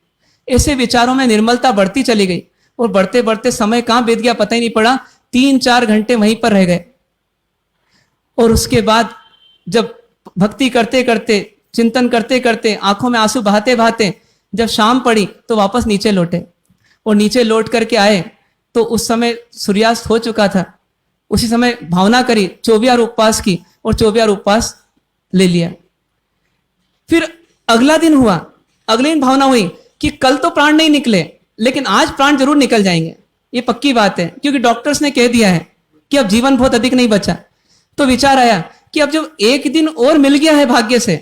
ऐसे विचारों में निर्मलता बढ़ती चली गई, और बढ़ते बढ़ते समय कहां बीत गया पता ही नहीं पड़ा। 3-4 घंटे वहीं पर रह गए। और उसके बाद जब भक्ति करते करते, चिंतन करते करते, आंखों में आंसू बहाते बहाते जब शाम पड़ी तो वापस नीचे लौटे। और नीचे लौट करके आए तो उस समय सूर्यास्त हो चुका था। उसी समय भावना करी, 24 उपवास की और 24 उपवास ले लिया। फिर अगला दिन हुआ, अगले दिन भावना हुई कि कल तो प्राण नहीं निकले, लेकिन आज प्राण जरूर निकल जाएंगे, ये पक्की बात है, क्योंकि डॉक्टर्स ने कह दिया है कि अब जीवन बहुत अधिक नहीं बचा। तो विचार आया कि अब जब एक दिन और मिल गया है भाग्य से,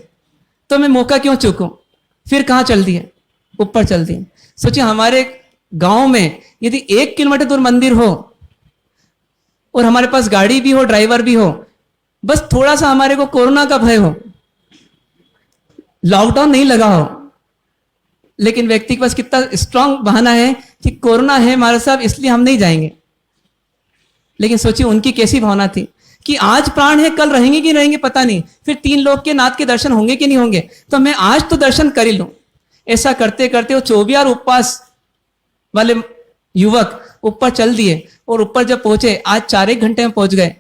तो मैं मौका क्यों चूकूं। फिर कहां चल दिए, ऊपर चल दिए। सोचिए हमारे गांव में यदि 1 किलोमीटर दूर मंदिर हो और हमारे पास गाड़ी भी हो, ड्राइवर भी हो, बस थोड़ा सा हमारे को कोरोना का भय हो, लॉकडाउन नहीं लगा हो, लेकिन व्यक्ति के पास कितना स्ट्रांग बहाना है कि कोरोना है हमारे साथ इसलिए हम नहीं जाएंगे। लेकिन सोचिए उनकी कैसी भावना थी कि आज प्राण है, कल रहेंगे कि रहेंगे पता नहीं, फिर 3 लोक के नाथ के दर्शन होंगे कि नहीं होंगे, तो मैं आज तो दर्शन कर ही लूं। ऐसा करते करते वो 24 उपवास वाले युवक ऊपर चल दिए। और ऊपर जब पहुंचे, आज 4-1 घंटे में पहुंच गए।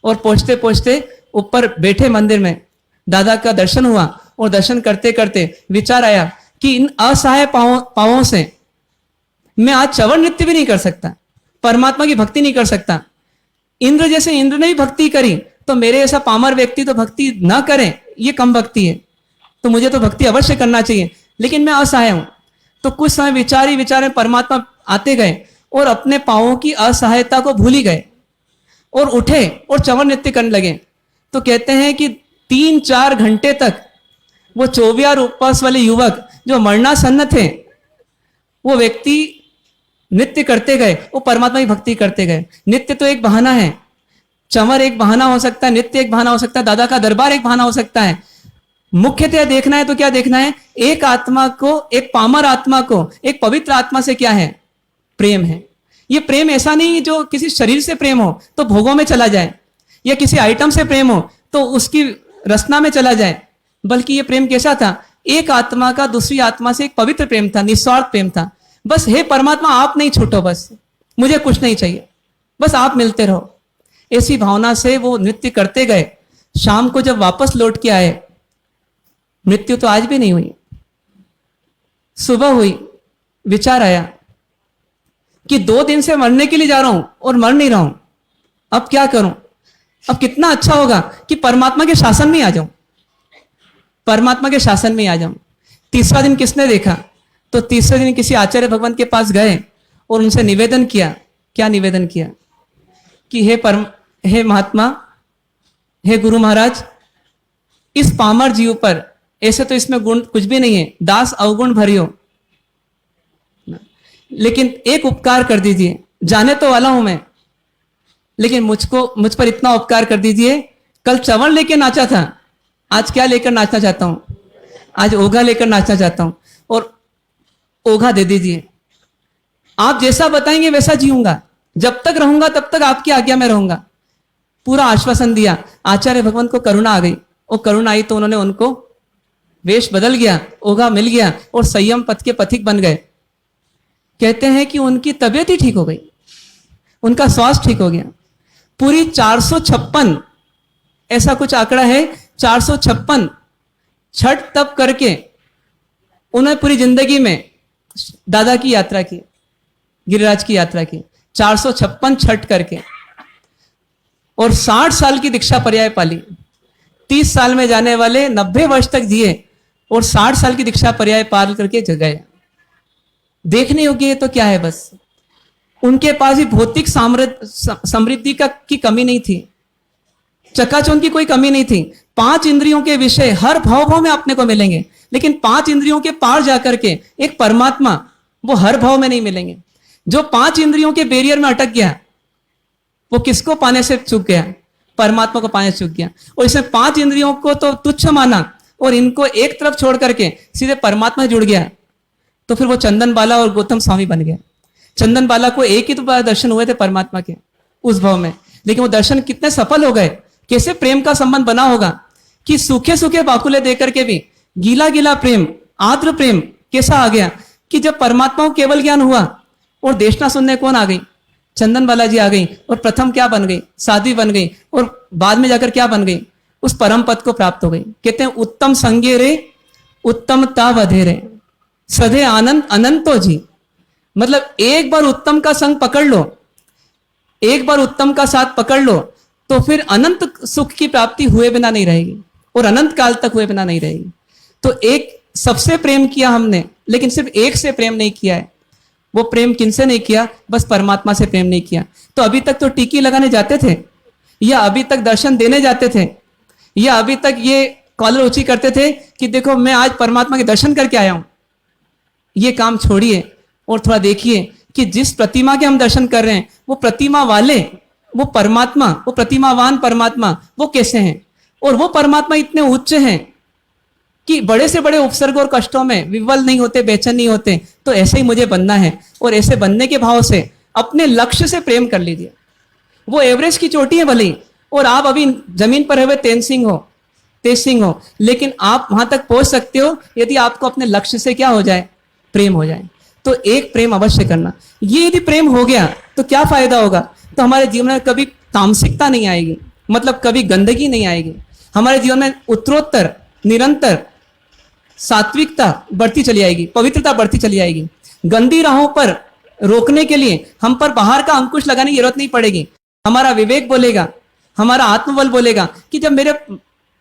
और पहुंचते पहुंचते ऊपर बैठे मंदिर में दादा का दर्शन हुआ। और दर्शन करते करते विचार आया कि इन असहाय पांवों से मैं आज चवन नृत्य भी नहीं कर सकता, परमात्मा की भक्ति नहीं कर सकता। इंद्र जैसे इंद्र ने भी भक्ति करी, तो मेरे ऐसा पामर व्यक्ति तो भक्ति ना करे, ये कम भक्ति है। तो मुझे तो भक्ति अवश्य करना चाहिए, लेकिन मैं असहाय हूं। तो कुछ समय विचार में परमात्मा आते गए और अपने पांवों की असहायता को भूल ही गए और उठे और चवन नृत्य करने लगे। तो कहते हैं कि 3-4 घंटे तक वो 24 उपवास वाले युवक जो मरणासन्न थे, वो व्यक्ति नृत्य करते गए, वो परमात्मा की भक्ति करते गए। नृत्य तो एक बहाना है, चंवर एक बहाना हो सकता है, नृत्य एक बहाना हो सकता है, दादा का दरबार एक बहाना हो सकता है। मुख्यतः देखना है तो क्या देखना है, एक आत्मा को, एक पामर आत्मा को एक पवित्र आत्मा से क्या है, प्रेम है। ये प्रेम ऐसा नहीं जो किसी शरीर से प्रेम हो तो भोगों में चला जाए, या किसी आइटम से प्रेम हो तो उसकी रचना में चला जाए, बल्कि ये प्रेम कैसा था, एक आत्मा का दूसरी आत्मा से एक पवित्र प्रेम था, निस्वार्थ प्रेम था। बस हे परमात्मा आप नहीं छूटो, बस मुझे कुछ नहीं चाहिए, बस आप मिलते रहो। ऐसी भावना से वो नृत्य करते गए। शाम को जब वापस लौट के आए, मृत्यु तो आज भी नहीं हुई, सुबह हुई। विचार आया कि 2 दिन से मरने के लिए जा रहा हूं और मर नहीं रहा हूं, अब क्या करूं। अब कितना अच्छा होगा कि परमात्मा के शासन में आ जाऊं, परमात्मा के शासन में आ जाऊं। तीसरा दिन किसने देखा, तो तीसरे दिन किसी आचार्य भगवान के पास गए और उनसे निवेदन किया। क्या निवेदन किया कि हे महात्मा, हे गुरु महाराज, इस पामर जीव पर, ऐसे तो इसमें गुण कुछ भी नहीं है, दास अवगुण भरियो, लेकिन एक उपकार कर दीजिए। जाने तो वाला हूं मैं, लेकिन मुझ पर इतना उपकार कर दीजिए। कल चवन लेकर नाचा था, आज क्या लेकर नाचना चाहता हूं, आज ओघा लेकर नाचना चाहता हूं, और ओघा दे दीजिए। आप जैसा बताएंगे वैसा जीऊंगा, जब तक रहूंगा तब तक आपकी आज्ञा में रहूंगा। पूरा आश्वासन दिया। आचार्य भगवान को करुणा आ गई, और करुणा आई तो उन्होंने उनको वेश बदल गया, ओघा मिल गया और संयम पथ के पथिक बन गए। कहते हैं कि उनकी तबीयत ही ठीक हो गई, उनका स्वास्थ्य ठीक हो गया। पूरी 456, ऐसा कुछ आंकड़ा है, 456 छठ तप करके उन्होंने पूरी जिंदगी में दादा की यात्रा की, गिरिराज की यात्रा की, 456 छठ करके, और 60 साल की दीक्षा पर्याय पाली। 30 साल में जाने वाले 90 वर्ष तक जिए और 60 साल की दीक्षा पर्याय पाल करके गए। देखने योग्य तो क्या है, बस उनके पास भी भौतिक समृद्धि की कमी नहीं थी, चकाचौंध की कोई कमी नहीं थी। 5 इंद्रियों के विषय हर भाव में आपने को मिलेंगे, लेकिन 5 इंद्रियों के पार जाकर के एक परमात्मा, वो हर भाव में नहीं मिलेंगे। जो 5 इंद्रियों के बैरियर में अटक गया, वो किसको पाने से चूक गया, परमात्मा को पाने से चूक गया। और इसमें 5 इंद्रियों को तो तुच्छ माना और इनको एक तरफ छोड़ करके सीधे परमात्मा से जुड़ गया, तो फिर वो चंदन बाला और गौतम स्वामी बन गए। चंदन बाला को एक ही तो दर्शन हुए थे परमात्मा के उस भाव में, लेकिन वो दर्शन कितने सफल हो गए। कैसे प्रेम का संबंध बना होगा कि सूखे सूखे बाकुले देकर के भी गीला गीला प्रेम, आर्द्र प्रेम कैसा आ गया कि जब परमात्मा को केवल ज्ञान हुआ और देशना सुनने कौन आ गई, चंदन बालाजी आ गई और प्रथम क्या बन गई, साध्वी बन गई, और बाद में जाकर क्या बन गई, उस परम पद को प्राप्त हो गई। कहते हैं उत्तम संगे रे उत्तमता वधे रे सधे आनंद अनंतो जी। मतलब एक बार उत्तम का संग पकड़ लो, एक बार उत्तम का साथ पकड़ लो, तो फिर अनंत सुख की प्राप्ति हुए बिना नहीं रहेगी और अनंत काल तक हुए बिना नहीं रहेगी। तो एक सबसे प्रेम किया हमने, लेकिन सिर्फ एक से प्रेम नहीं किया है। वो प्रेम किनसे नहीं किया, बस परमात्मा से प्रेम नहीं किया। तो अभी तक तो टीकी लगाने जाते थे, या अभी तक दर्शन देने जाते थे, या अभी तक ये कॉलर ऊंची करते थे कि देखो मैं आज परमात्मा के दर्शन करके आया हूं। ये काम छोड़िए और थोड़ा देखिए कि जिस प्रतिमा के हम दर्शन कर रहे हैं, वो प्रतिमा वाले, वो परमात्मा, वो प्रतिमावान परमात्मा वो कैसे हैं, और वो परमात्मा इतने उच्च हैं कि बड़े से बड़े उपसर्ग और कष्टों में विवल नहीं होते, बेचैन नहीं होते। तो ऐसे ही मुझे बनना है, और ऐसे बनने के भाव से अपने लक्ष्य से प्रेम कर लीजिए। वो एवरेस्ट की चोटी है भले, और आप अभी जमीन पर हुए तेज सिंह हो, लेकिन आप वहां तक पहुंच सकते हो यदि आपको अपने लक्ष्य से क्या हो जाए, प्रेम हो जाए। तो एक प्रेम अवश्य करना। ये यदि प्रेम हो गया तो क्या फायदा होगा, तो हमारे जीवन में कभी तामसिकता नहीं आएगी, मतलब कभी गंदगी नहीं आएगी। हमारे जीवन में उत्तरोत्तर निरंतर सात्विकता बढ़ती चली आएगी, पवित्रता बढ़ती चली आएगी। गंदी राहों पर रोकने के लिए हम पर बाहर का अंकुश लगाने की जरूरत नहीं पड़ेगी। हमारा विवेक बोलेगा, हमारा आत्मबल बोलेगा कि जब मेरे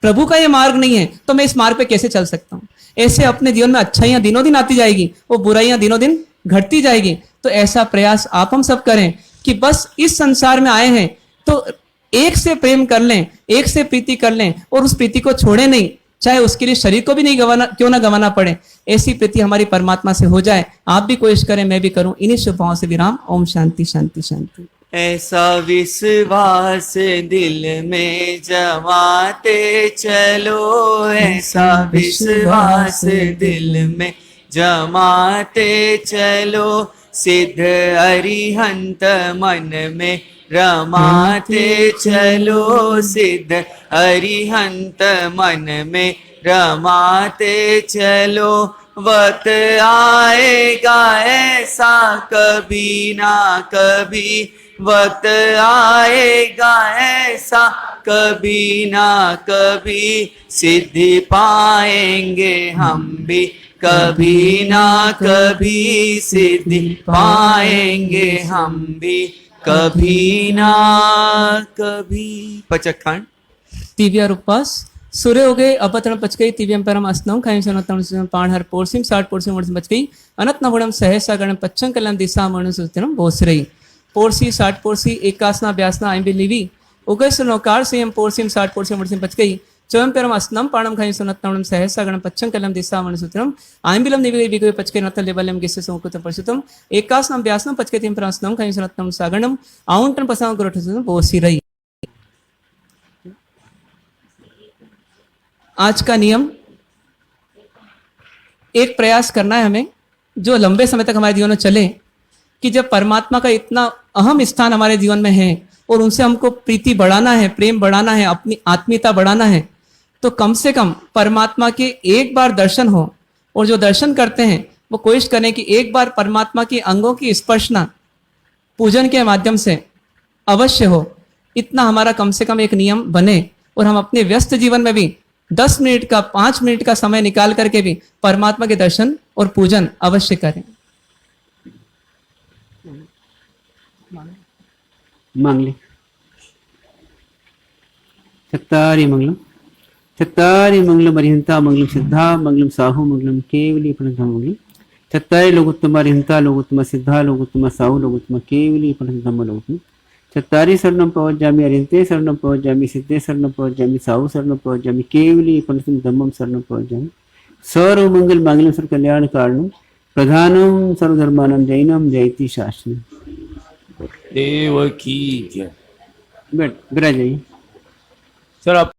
प्रभु का ये मार्ग नहीं है तो मैं इस मार्ग पे कैसे चल सकता हूं। ऐसे अपने जीवन में अच्छाइयां दिनों दिन आती जाएगी, वो बुराइयां दिनों दिन घटती जाएगी। तो ऐसा प्रयास आप हम सब करें कि बस इस संसार में आए हैं तो एक से प्रेम कर लें, एक से प्रीति कर लें, और उस प्रीति को छोड़े नहीं, चाहे उसके लिए शरीर को भी नहीं गंवाना, क्यों ना गंवाना पड़े। ऐसी प्रीति हमारी परमात्मा से हो जाए। आप भी कोशिश करें, मैं भी करूं। इन्हीं शुभ भावों से विराम। ओम शांति शांति शांति। ऐसा विश्वास दिल में जमाते चलो, ऐसा विश्वास दिल में जमाते चलो, सिद्ध अरिहंत मन में रमाते चलो, सिद्ध अरिहंत मन में रमाते चलो। वक्त आएगा ऐसा कभी ना कभी, वक्त आएगा ऐसा कभी ना कभी, सिद्धि पाएंगे हम भी कभी ना कभी, सिद्धि पाएंगे हम भी कभी ना कभी। पचक खंड। तिव्या उपवास सूर्य हो गए अपतरण पच गई तिव्यम परम अस्नम खाई सनतम पाण हर पोर्सिम 60 पोर्सिम वर्ष बच गई अनत नवणम सहसा गणम पच्चम कलम दिशा मणु सुतनम बोसरई पोर्सी 60 पोर्सी एकासना व्यासना आई बिलीवी उगय सुनोकार से हम पोर्सिम 60 पोर्सिम वर्ष बच गई चवम परम अस्नम पाणम खाई सनतम सहसा गणम पच्चम कलम दिशा मणु सुतनम आई बिलम निवि विगय पच गई नतल लेवलम गिस्से संकुत परसुतम एकासनम व्यासनम पच गई तिम परम खाई सनतम सागणम आउंटन पसाव गुरठसुतम बोसिरई। आज का नियम, एक प्रयास करना है हमें जो लंबे समय तक हमारे जीवन में चले, कि जब परमात्मा का इतना अहम स्थान हमारे जीवन में है और उनसे हमको प्रीति बढ़ाना है, प्रेम बढ़ाना है, अपनी आत्मीयता बढ़ाना है, तो कम से कम परमात्मा के एक बार दर्शन हो। और जो दर्शन करते हैं वो कोशिश करें कि एक बार परमात्मा के अंगों की स्पर्शना पूजन के माध्यम से अवश्य हो। इतना हमारा कम से कम एक नियम बने, और हम अपने व्यस्त जीवन में भी 10 मिनट का 5 मिनट का समय निकाल करके भी परमात्मा के दर्शन और पूजन अवश्य करें। मांग ले। चत्तारि मंगलम, चत्तारि मंगलम अरिहंता मंगलम सिद्धा मंगलम साहु मंगलम केवली प्रणतम मंगलम। चत्तारि लोकोत्तम अरिहंता लोकोत्तम सिद्धा लोकोत्तम साहु लोकोत्तम केवली प्रणतम लोकोत्तम। चत्तारि शरणं प्रवज्जामि अरिहन्ते शरणं प्रवज्जामि सिद्धे शरणं प्रवज्जामि साहु शरणं प्रवज्जामि केवली प्रणतम धम्मं शरणं प्रवज्जामि। सर्वमंगल मांगल्यं सर्वकल्याण कारणं प्रधानं सर्वधर्माणां जैनं जयति शास्त्रम्। देव की जय। बैठ जाइए। सर आप